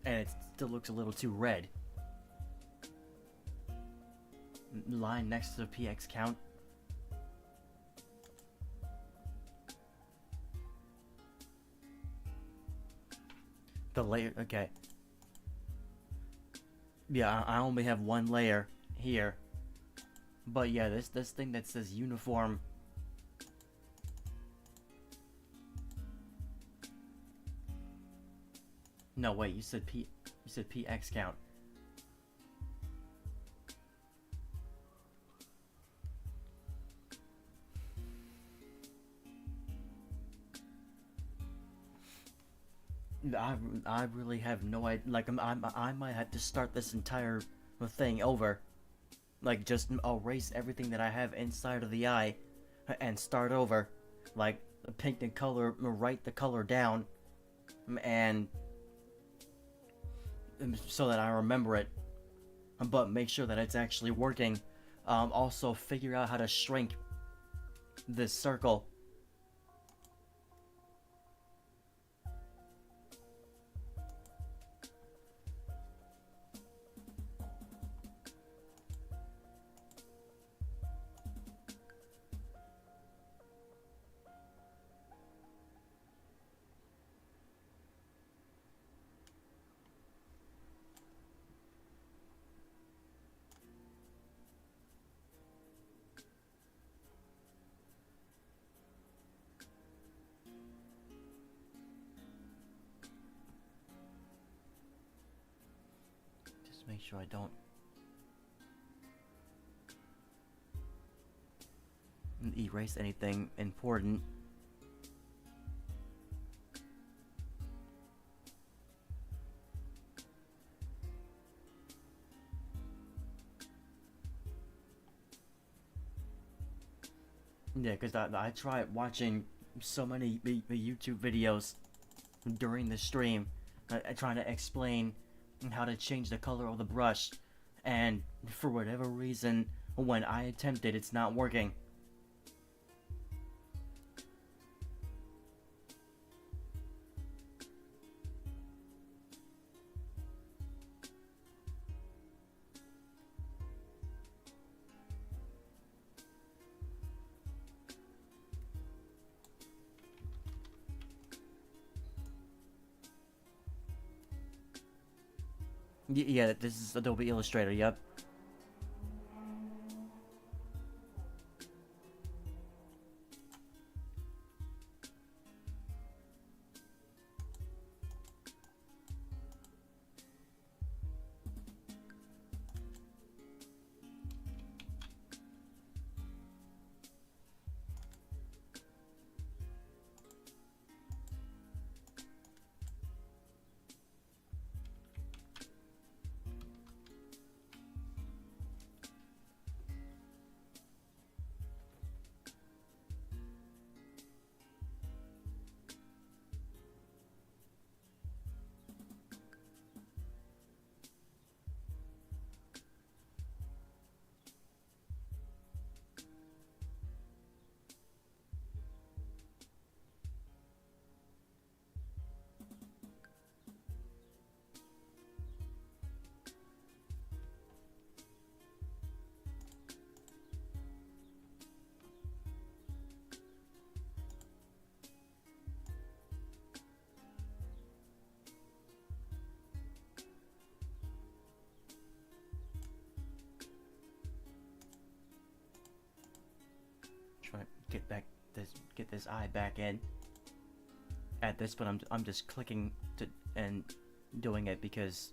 And it still looks a little too red. Line next to the PX count. The layer, okay. Yeah, I only have one layer here. But yeah, this thing that says uniform. No, wait, you said PX count. I really have no idea. Like I might have to start this entire thing over. Like just erase everything that I have inside of the eye, and start over. Like pick the color, write the color down, and so that I remember it. But make sure that it's actually working. Also figure out how to shrink this circle. make sure I don't erase anything important. Yeah, because I tried watching so many YouTube videos during the stream, trying to explain how to change the color of the brush, and for whatever reason, when I attempt it, it's not working. Yeah, this is Adobe Illustrator, yep. Try to get this eye back in. At this point, I'm just clicking to and doing it because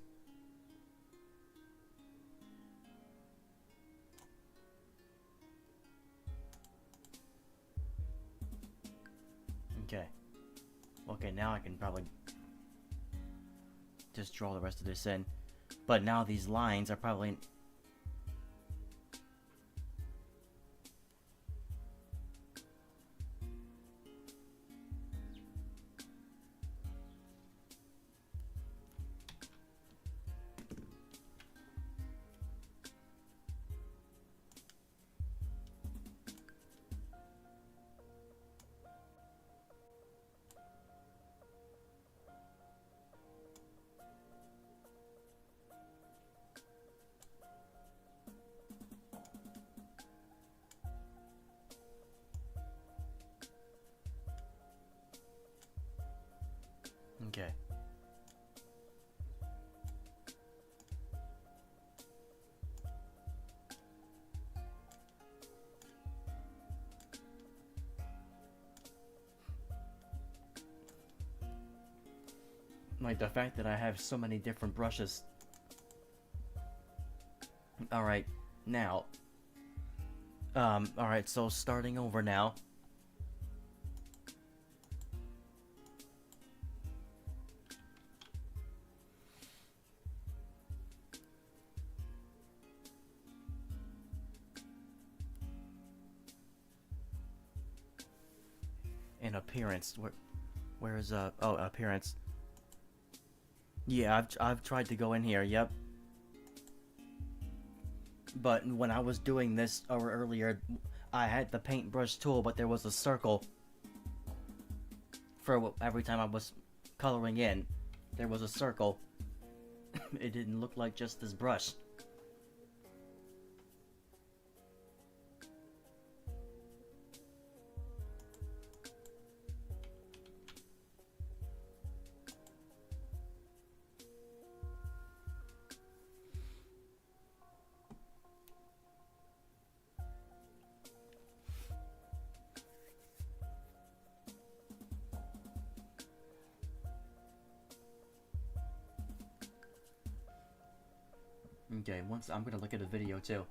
okay, now I can probably just draw the rest of this in, but now these lines are probably okay. Like the fact that I have so many different brushes. Alright, now. Alright, so starting over now. In appearance, where is oh, appearance. Yeah, I've tried to go in here, yep. But when I was doing this earlier, I had the paintbrush tool, but there was a circle for every time I was coloring in. There was a circle. It didn't look like just this brush. Okay, once I'm gonna look at a video too.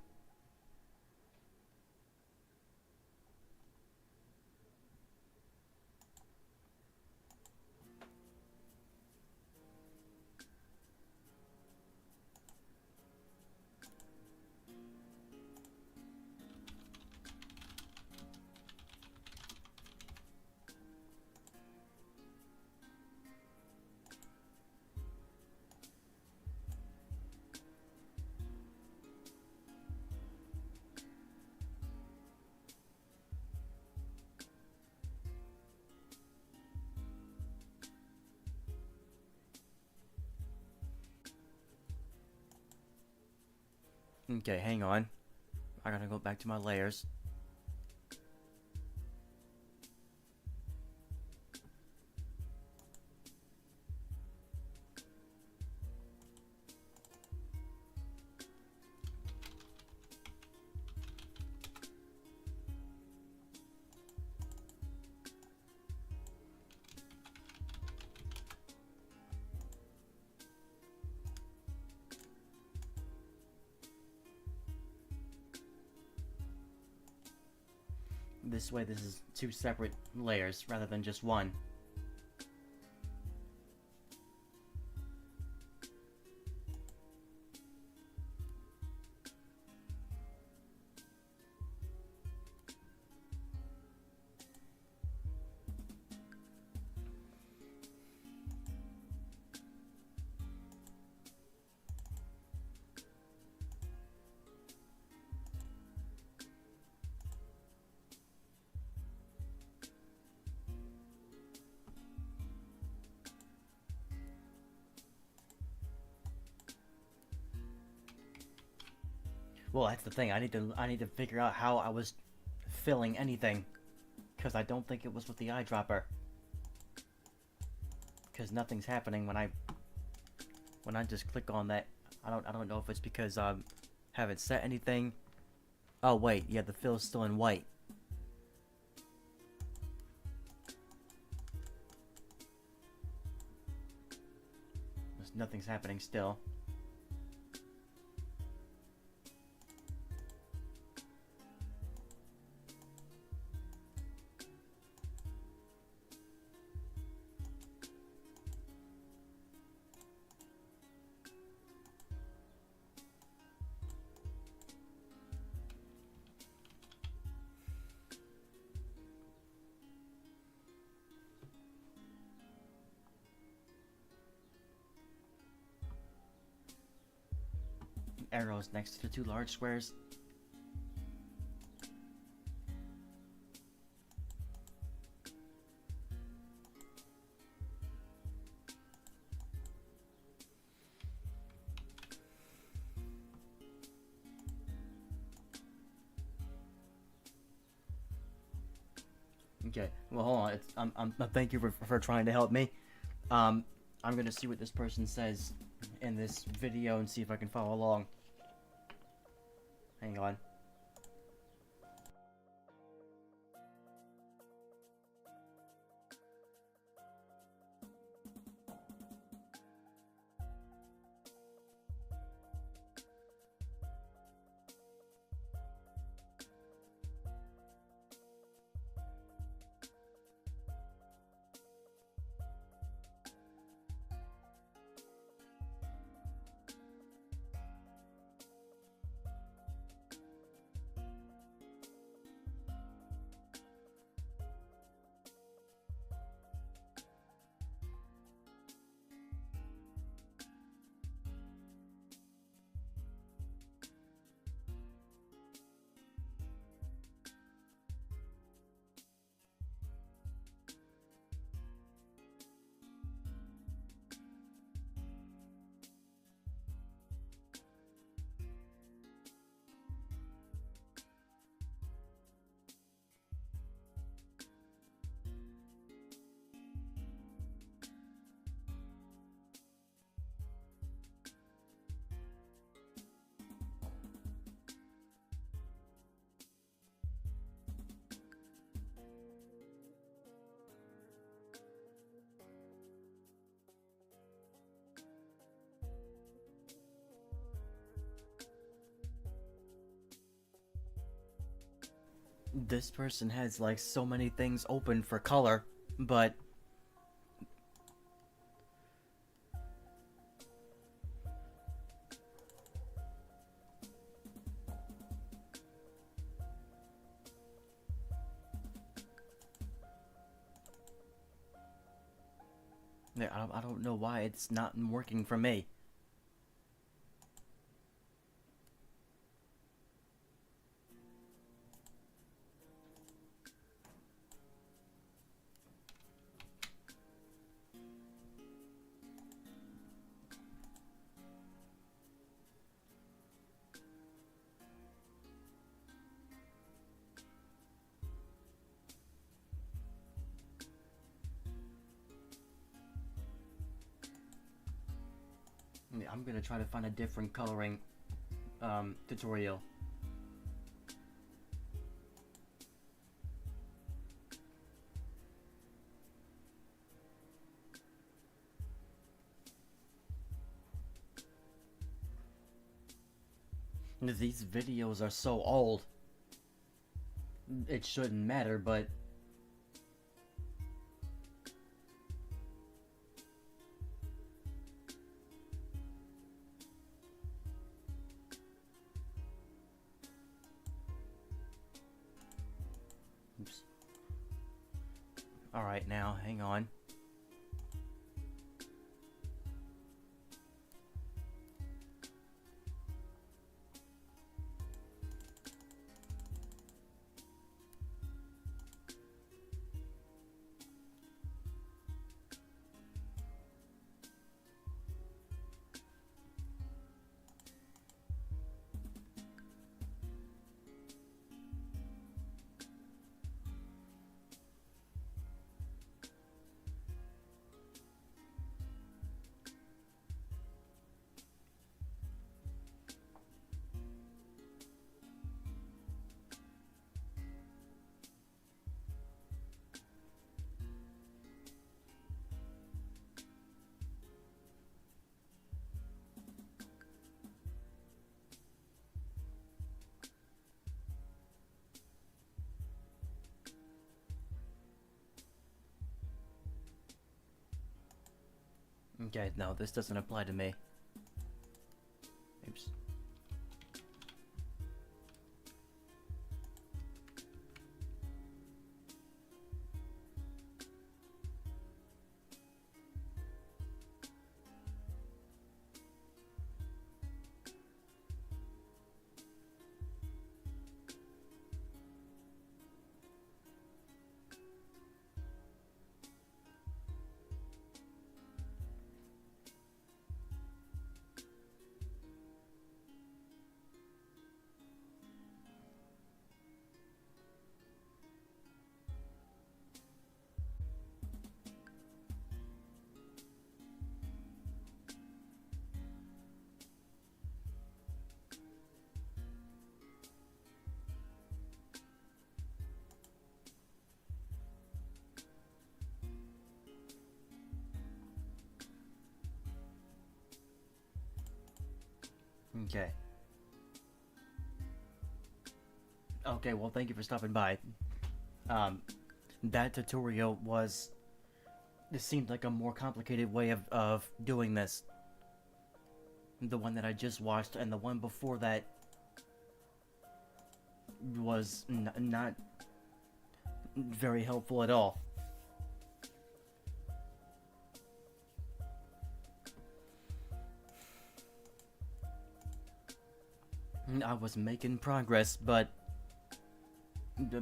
Okay, hang on. I gotta go back to my layers. This way, this is two separate layers rather than just one. Well, that's the thing. I need to figure out how I was filling anything, because I don't think it was with the eyedropper. Because nothing's happening when I just click on that. I don't know if it's because I haven't set anything. Oh wait, yeah, the fill's still in white. Nothing's happening still. Arrows next to the two large squares. Okay, well hold on. Thank you for trying to help me. I'm gonna see what this person says in this video and see if I can follow along. Hang on. This person has like so many things open for color, but yeah, I don't know why it's not working for me. Yeah, I'm gonna try to find a different coloring tutorial. These videos are so old. It shouldn't matter, but oops. All right, now hang on. Okay, no, this doesn't apply to me. Oops. Okay. Okay, well, thank you for stopping by. Um, that tutorial was... This seemed like a more complicated way of doing this. The one that I just watched and the one before that was not very helpful at all. I was making progress, but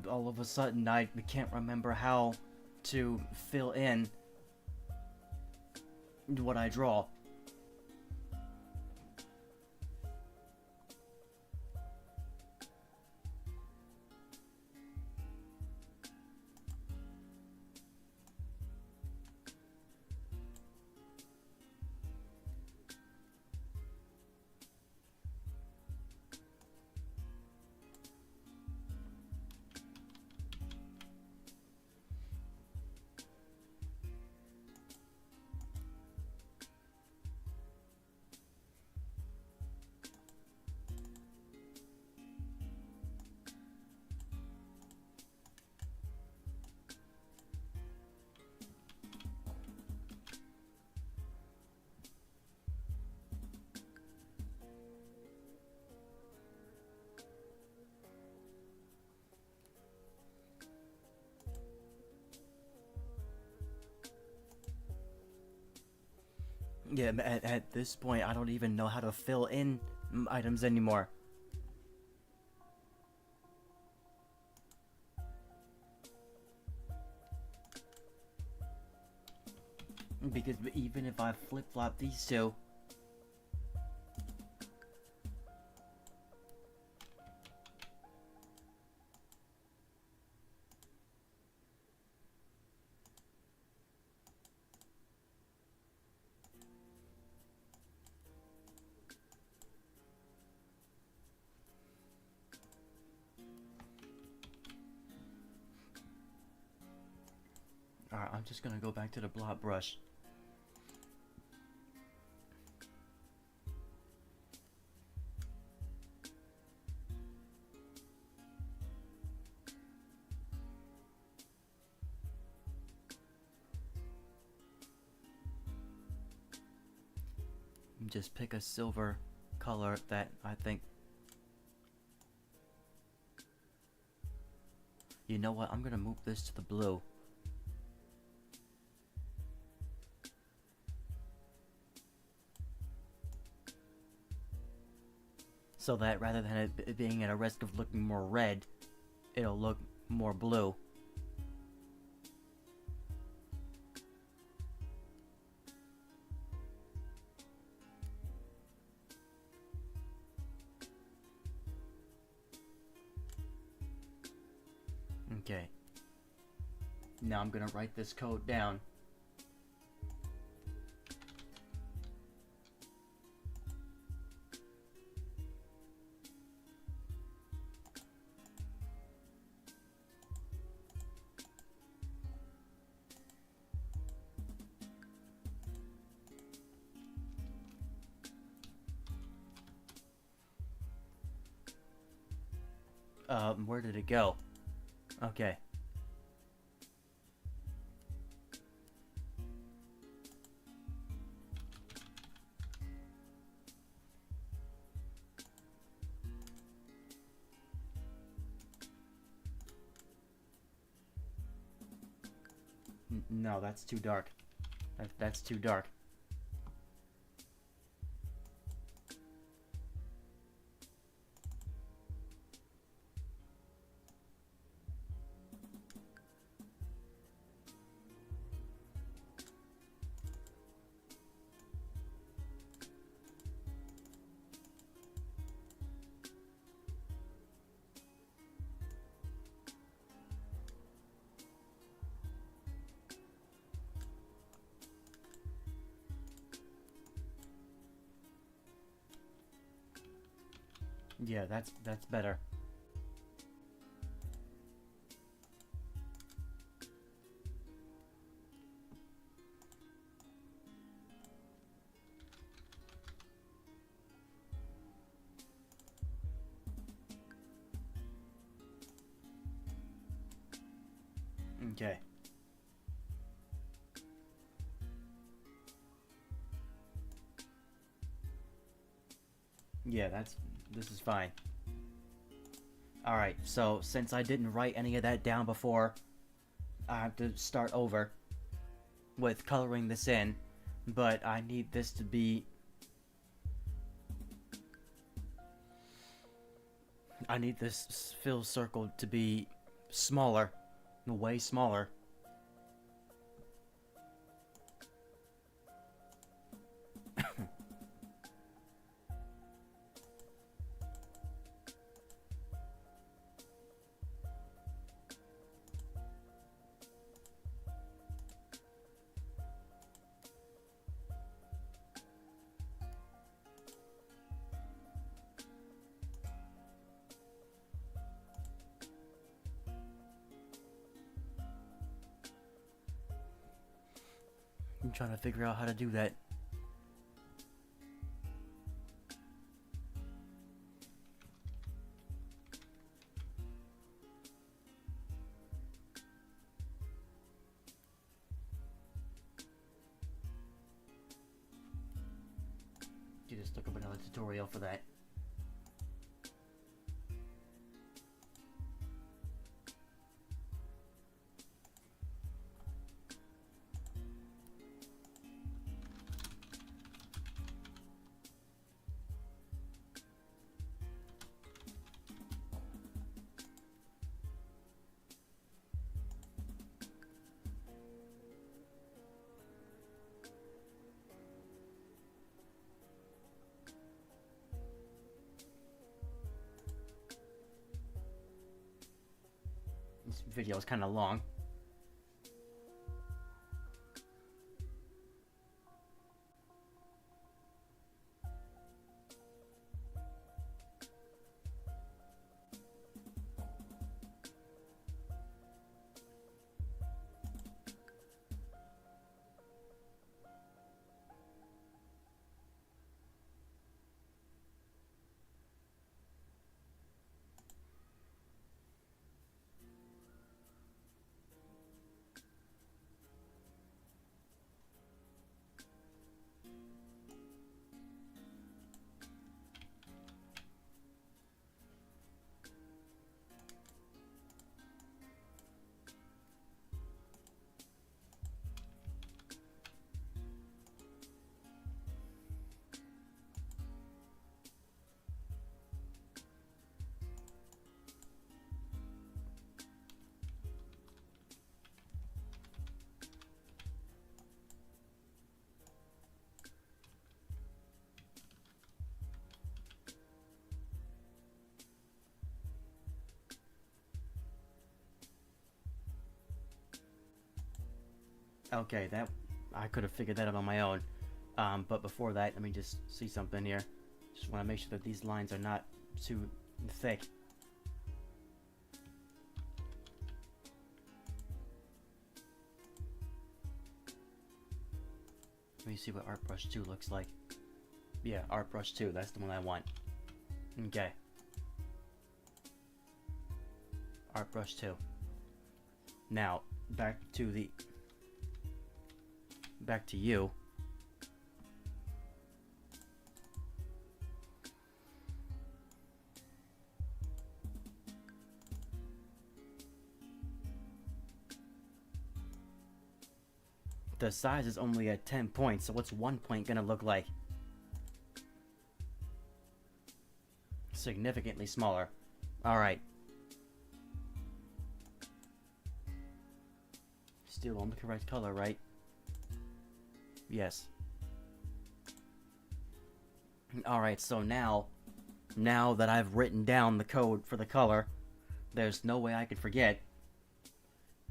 all of a sudden I can't remember how to fill in what I draw. Yeah, at this point, I don't even know how to fill in items anymore. Because even if I flip-flop these two... Alright, I'm just gonna go back to the blot brush. Just pick a silver color that I think... You know what? I'm gonna move this to the blue. So that rather than it being at a risk of looking more red, it'll look more blue. Okay. Now I'm gonna write this code down. Where did it go? Okay. No, that's too dark. That's too dark. Yeah, that's better. Okay. Yeah, this is fine. Alright, so since I didn't write any of that down before, I have to start over with coloring this in, but I need this to be... I need this fill circle to be smaller, way smaller. I'm trying to figure out how to do that. You just look up another tutorial for that. This video is kind of long. Okay, that I could have figured that out on my own. But before that, let me just see something here. Just want to make sure that these lines are not too thick. Let me see what Art Brush 2 looks like. Yeah, Art Brush 2, that's the one I want. Okay. Art Brush 2. Now, back to you. The size is only at 10 points, so what's 1 point gonna look like? Significantly smaller. Alright. Still on the correct color, right? Yes. Alright, so now that I've written down the code for the color, there's no way I could forget.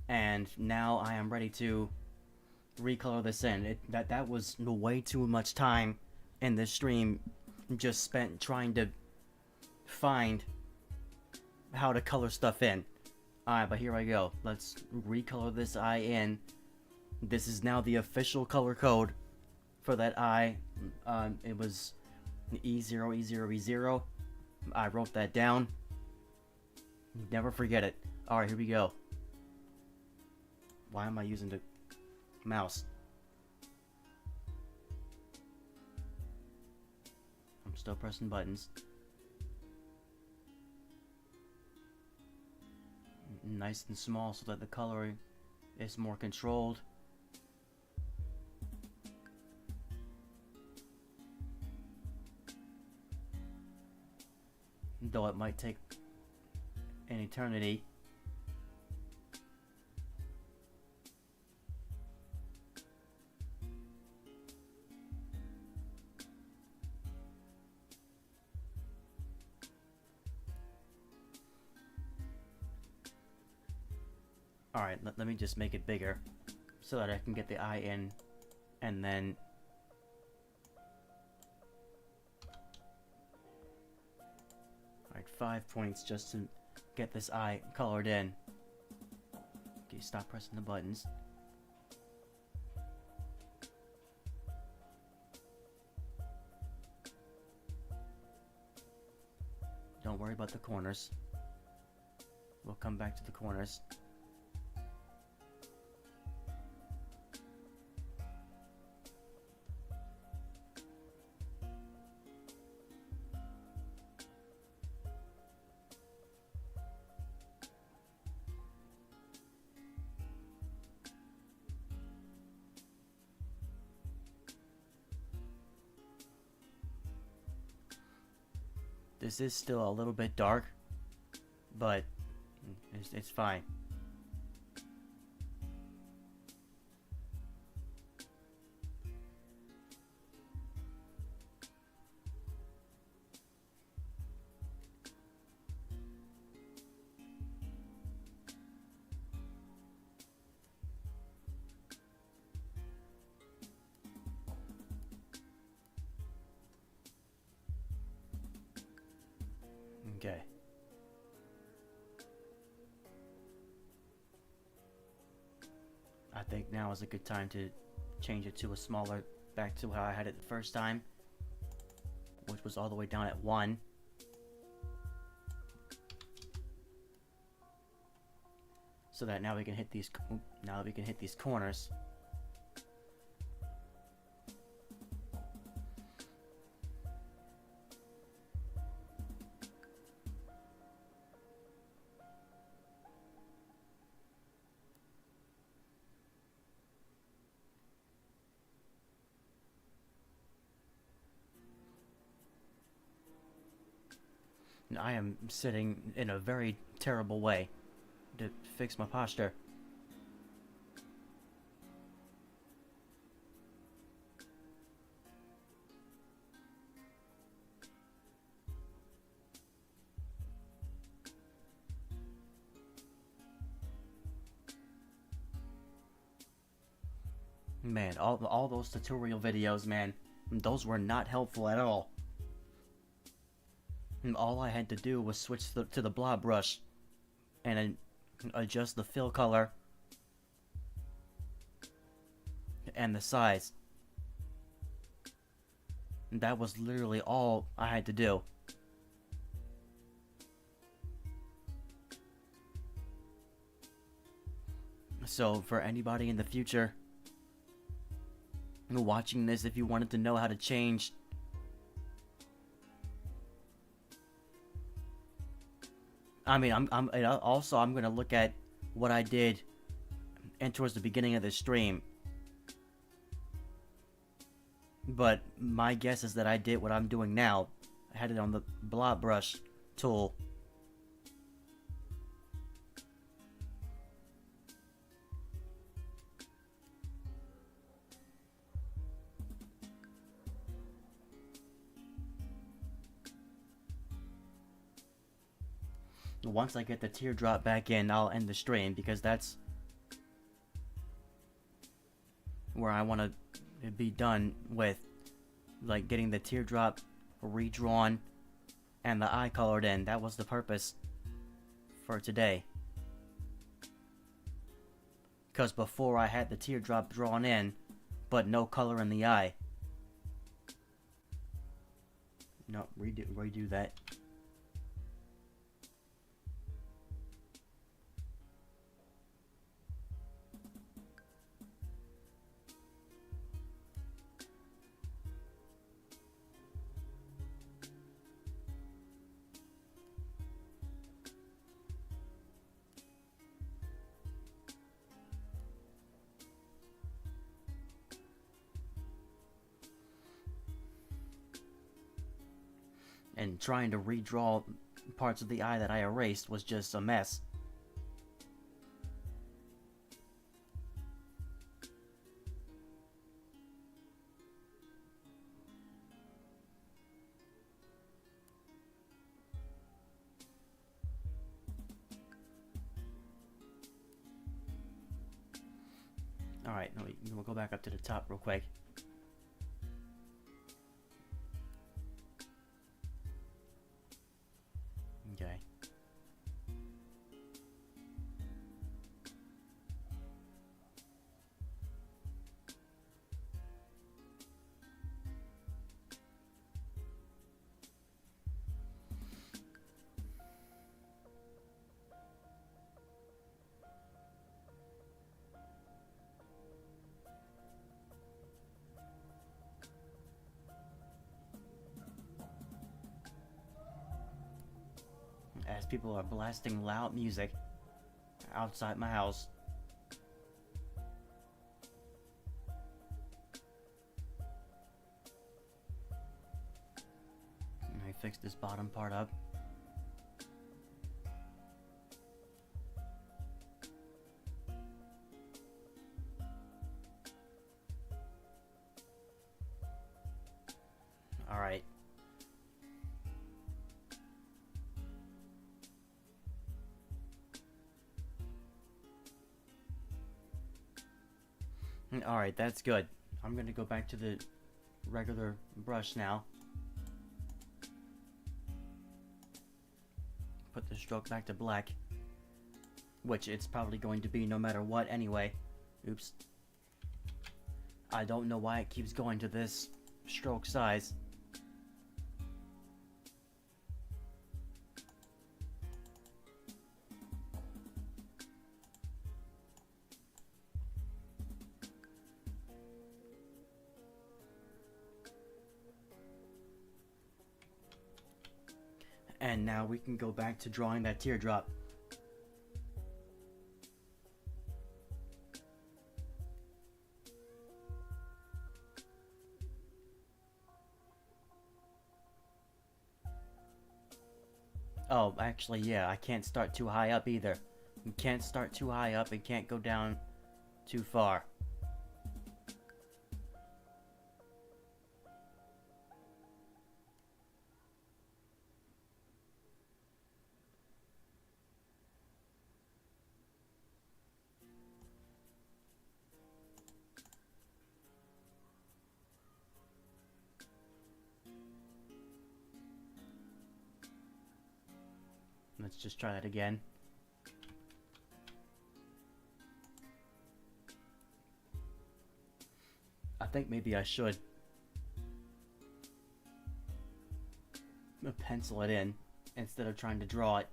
And now I am ready to recolor this in. That was way too much time in this stream just spent trying to find how to color stuff in. Alright, but here I go. Let's recolor this eye in. This is now the official color code for that eye. It was E0, E0, E0. I wrote that down. Never forget it. Alright, here we go. Why am I using the mouse? I'm still pressing buttons. Nice and small so that the color is more controlled. Though it might take an eternity. Alright, let me just make it bigger so that I can get the eye in, and then alright, 5 points just to get this eye colored in. Okay, stop pressing the buttons. Don't worry about the corners. We'll come back to the corners. This is still a little bit dark, but it's fine. Okay. I think now is a good time to change it to a smaller, back to how I had it the first time, which was all the way down at 1. So that now we can hit these, corners. I am sitting in a very terrible way to fix my posture. Man, all those tutorial videos, man, those were not helpful at all. And all I had to do was switch to the blob brush and adjust the fill color and the size. And that was literally all I had to do. So for anybody in the future watching this, if you wanted to know how to change I'm gonna look at what I did and towards the beginning of the stream. But my guess is that I did what I'm doing now. I had it on the blob brush tool. Once I get the teardrop back in, I'll end the stream, because that's where I want to be done with, like, getting the teardrop redrawn and the eye colored in. That was the purpose for today. Because before I had the teardrop drawn in, but no color in the eye. No, redo that. And trying to redraw parts of the eye that I erased was just a mess. Alright, we'll go back up to the top real quick. Okay. As people are blasting loud music outside my house. Let me fix this bottom part up. All right. Alright, that's good. I'm gonna go back to the regular brush now. stroke back to black. Which it's probably going to be no matter what anyway. Oops. I don't know why it keeps going to this stroke size. And now we can go back to drawing that teardrop. Oh, actually, yeah, I can't start too high up either. You can't start too high up and can't go down too far. Let's just try that again. I think maybe I should pencil it in instead of trying to draw it.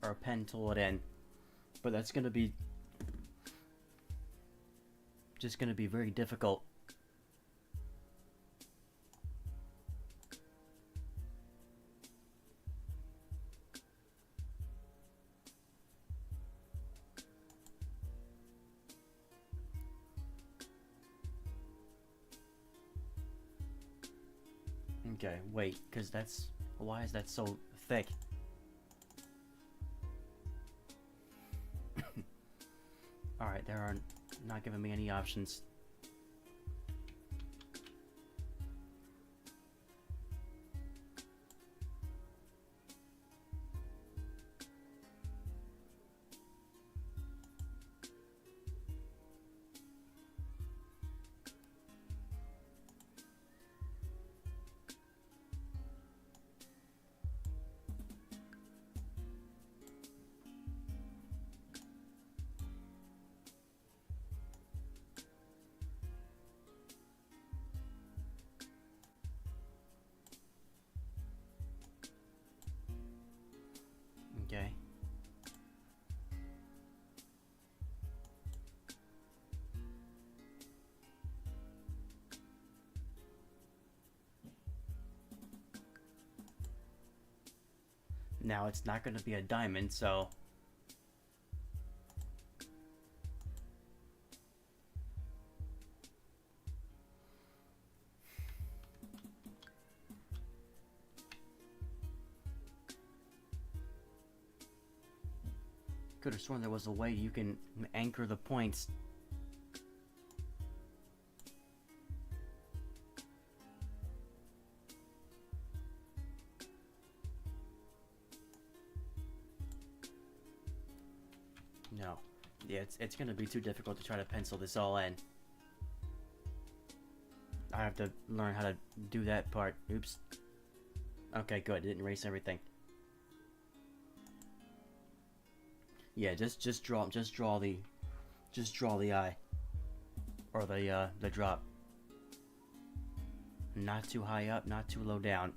Or pen tool it in. But that's gonna be just gonna be very difficult. Okay, wait, because that's... Why is that so thick? Alright, there are not giving me any options. Okay. Now it's not going to be a diamond, so... Could have sworn there was a way you can anchor the points. No. Yeah, it's gonna be too difficult to try to pencil this all in. I have to learn how to do that part. Oops. Okay, good. Didn't erase everything. Yeah, just draw the eye or the drop. Not too high up, not too low down.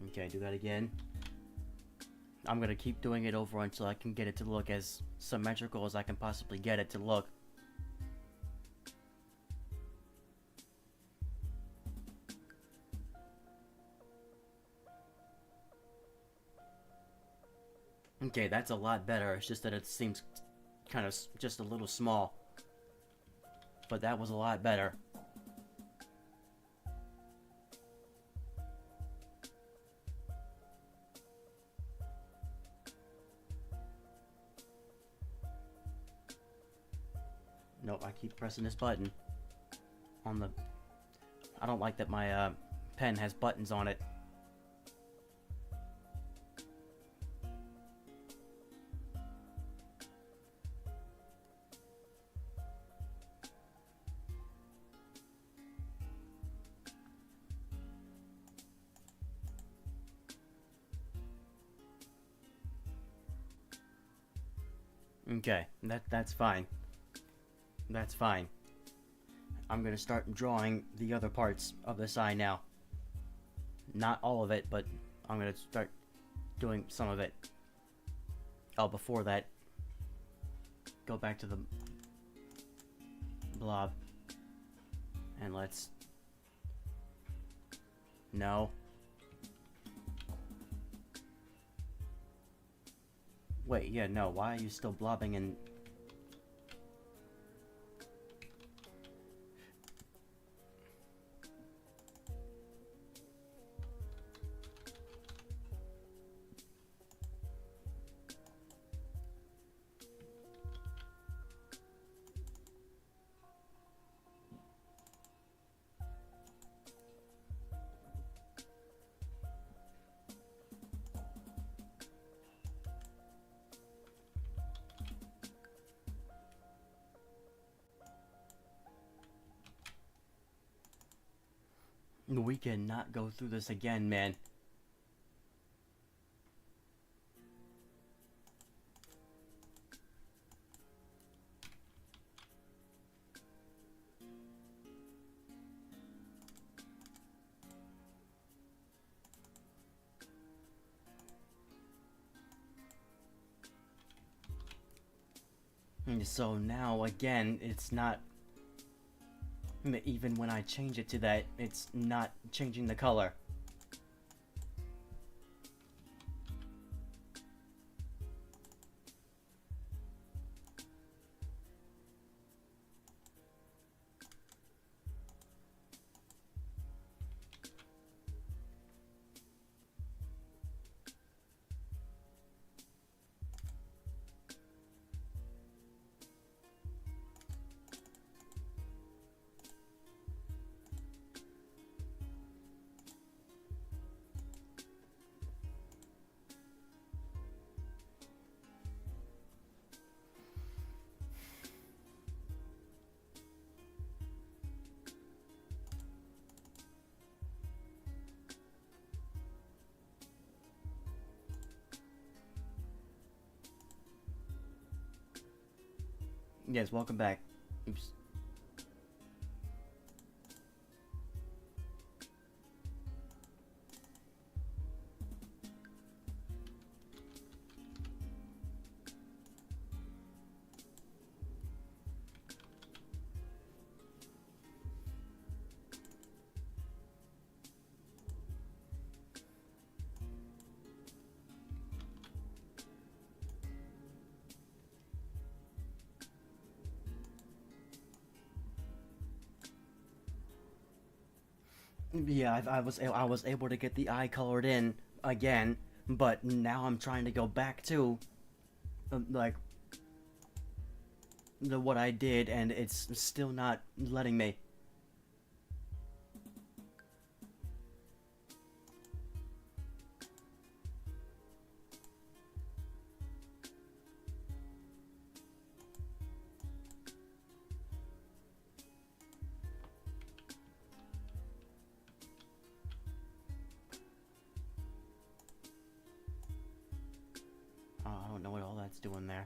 Okay, do that again. I'm gonna keep doing it over until I can get it to look as symmetrical as I can possibly get it to look. Okay, that's a lot better. It's just that it seems kind of just a little small. But that was a lot better. Nope, I keep pressing this button on the... I don't like that my pen has buttons on it. Okay, that's fine. That's fine. I'm gonna start drawing the other parts of this eye now. Not all of it, but I'm gonna start doing some of it. Oh, before that, go back to the blob. And let's... No. Wait, yeah, no, why are you still blobbing and... We cannot go through this again, man. And so now, again, it's not... Even when I change it to that, it's not changing the color. Yes, welcome back. Oops. Yeah, I was able to get the eye colored in again, but now I'm trying to go back to like what I did, and it's still not letting me. Oh, I don't know what all that's doing there.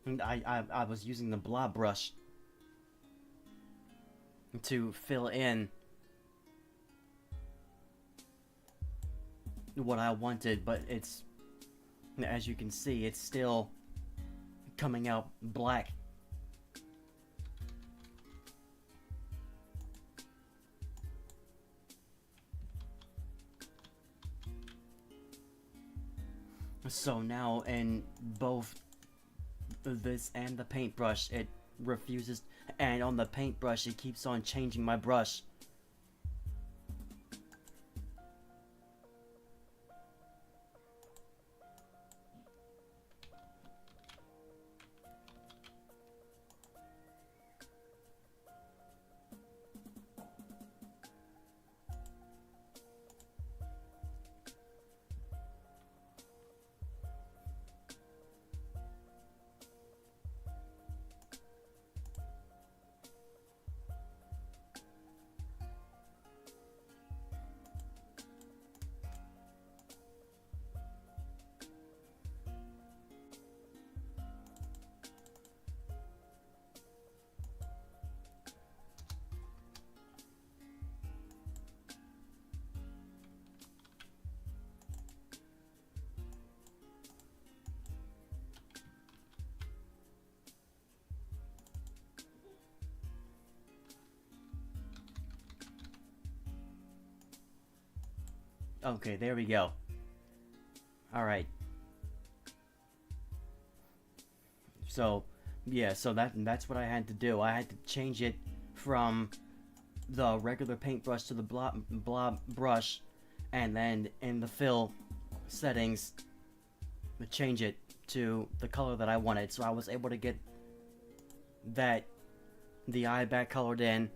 And I was using the blob brush to fill in what I wanted, but it's, as you can see, it's still coming out black. So now in both this and the paintbrush, it refuses, and on the paintbrush it keeps on changing my brush. Okay, there we go. Alright. So, yeah, so that's what I had to do. I had to change it from the regular paintbrush to the blob brush, and then in the fill settings, change it to the color that I wanted. So I was able to get the eye back colored in,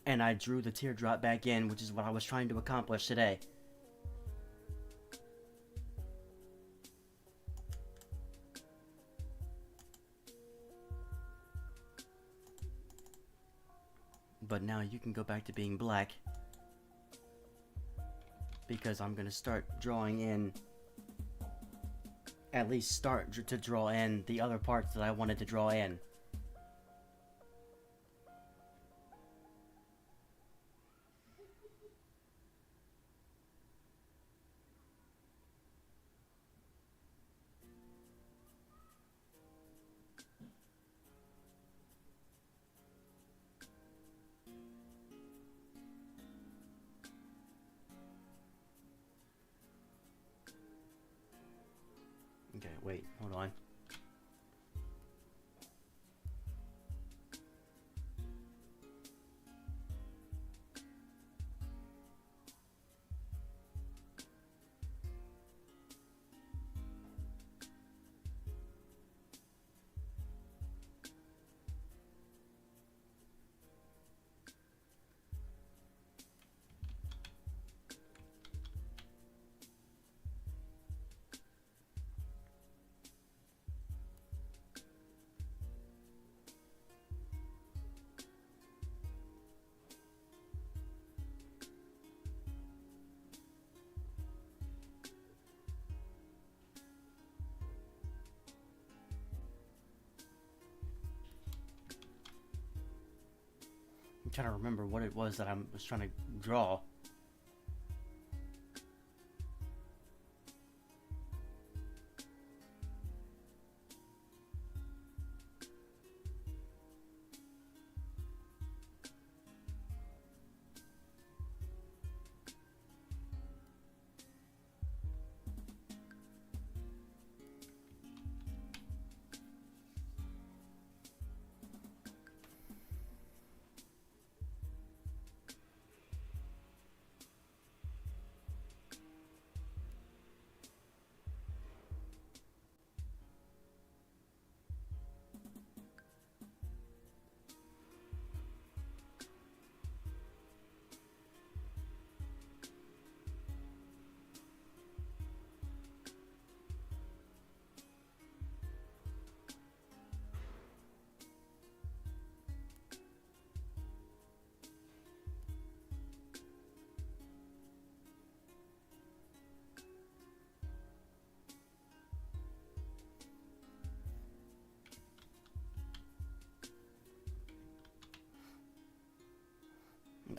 and I drew the teardrop back in, which is what I was trying to accomplish today. But now you can go back to being black, because I'm gonna start drawing in, at least start to draw in the other parts that I wanted to draw in. Okay, wait, hold on. I'm trying to remember what it was that I was trying to draw.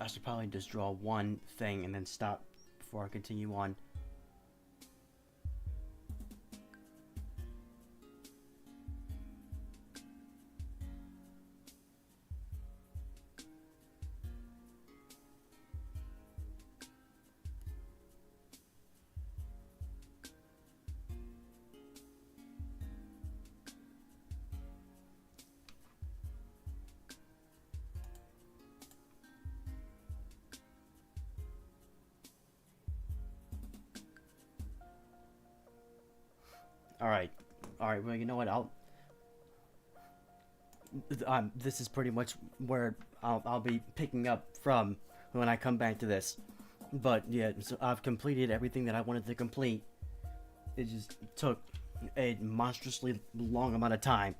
I should probably just draw one thing and then stop before I continue on. Alright. Alright, well, you know what, this is pretty much where I'll be picking up from when I come back to this. But, yeah, so I've completed everything that I wanted to complete. It just took a monstrously long amount of time.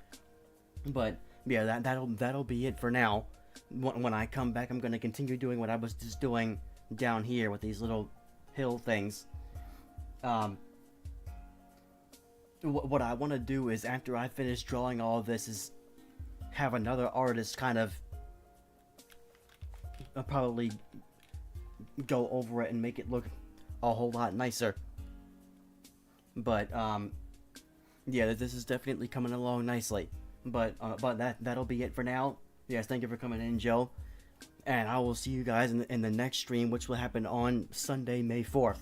But, yeah, that'll be it for now. When I come back, I'm gonna continue doing what I was just doing down here with these little hill things. What I want to do is, after I finish drawing all of this, is have another artist kind of probably go over it and make it look a whole lot nicer. But yeah, this is definitely coming along nicely. But that'll be it for now. Yes, thank you for coming in, Joe, and I will see you guys in the next stream, which will happen on Sunday, May 4th.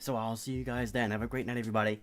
So I'll see you guys then. Have a great night, everybody.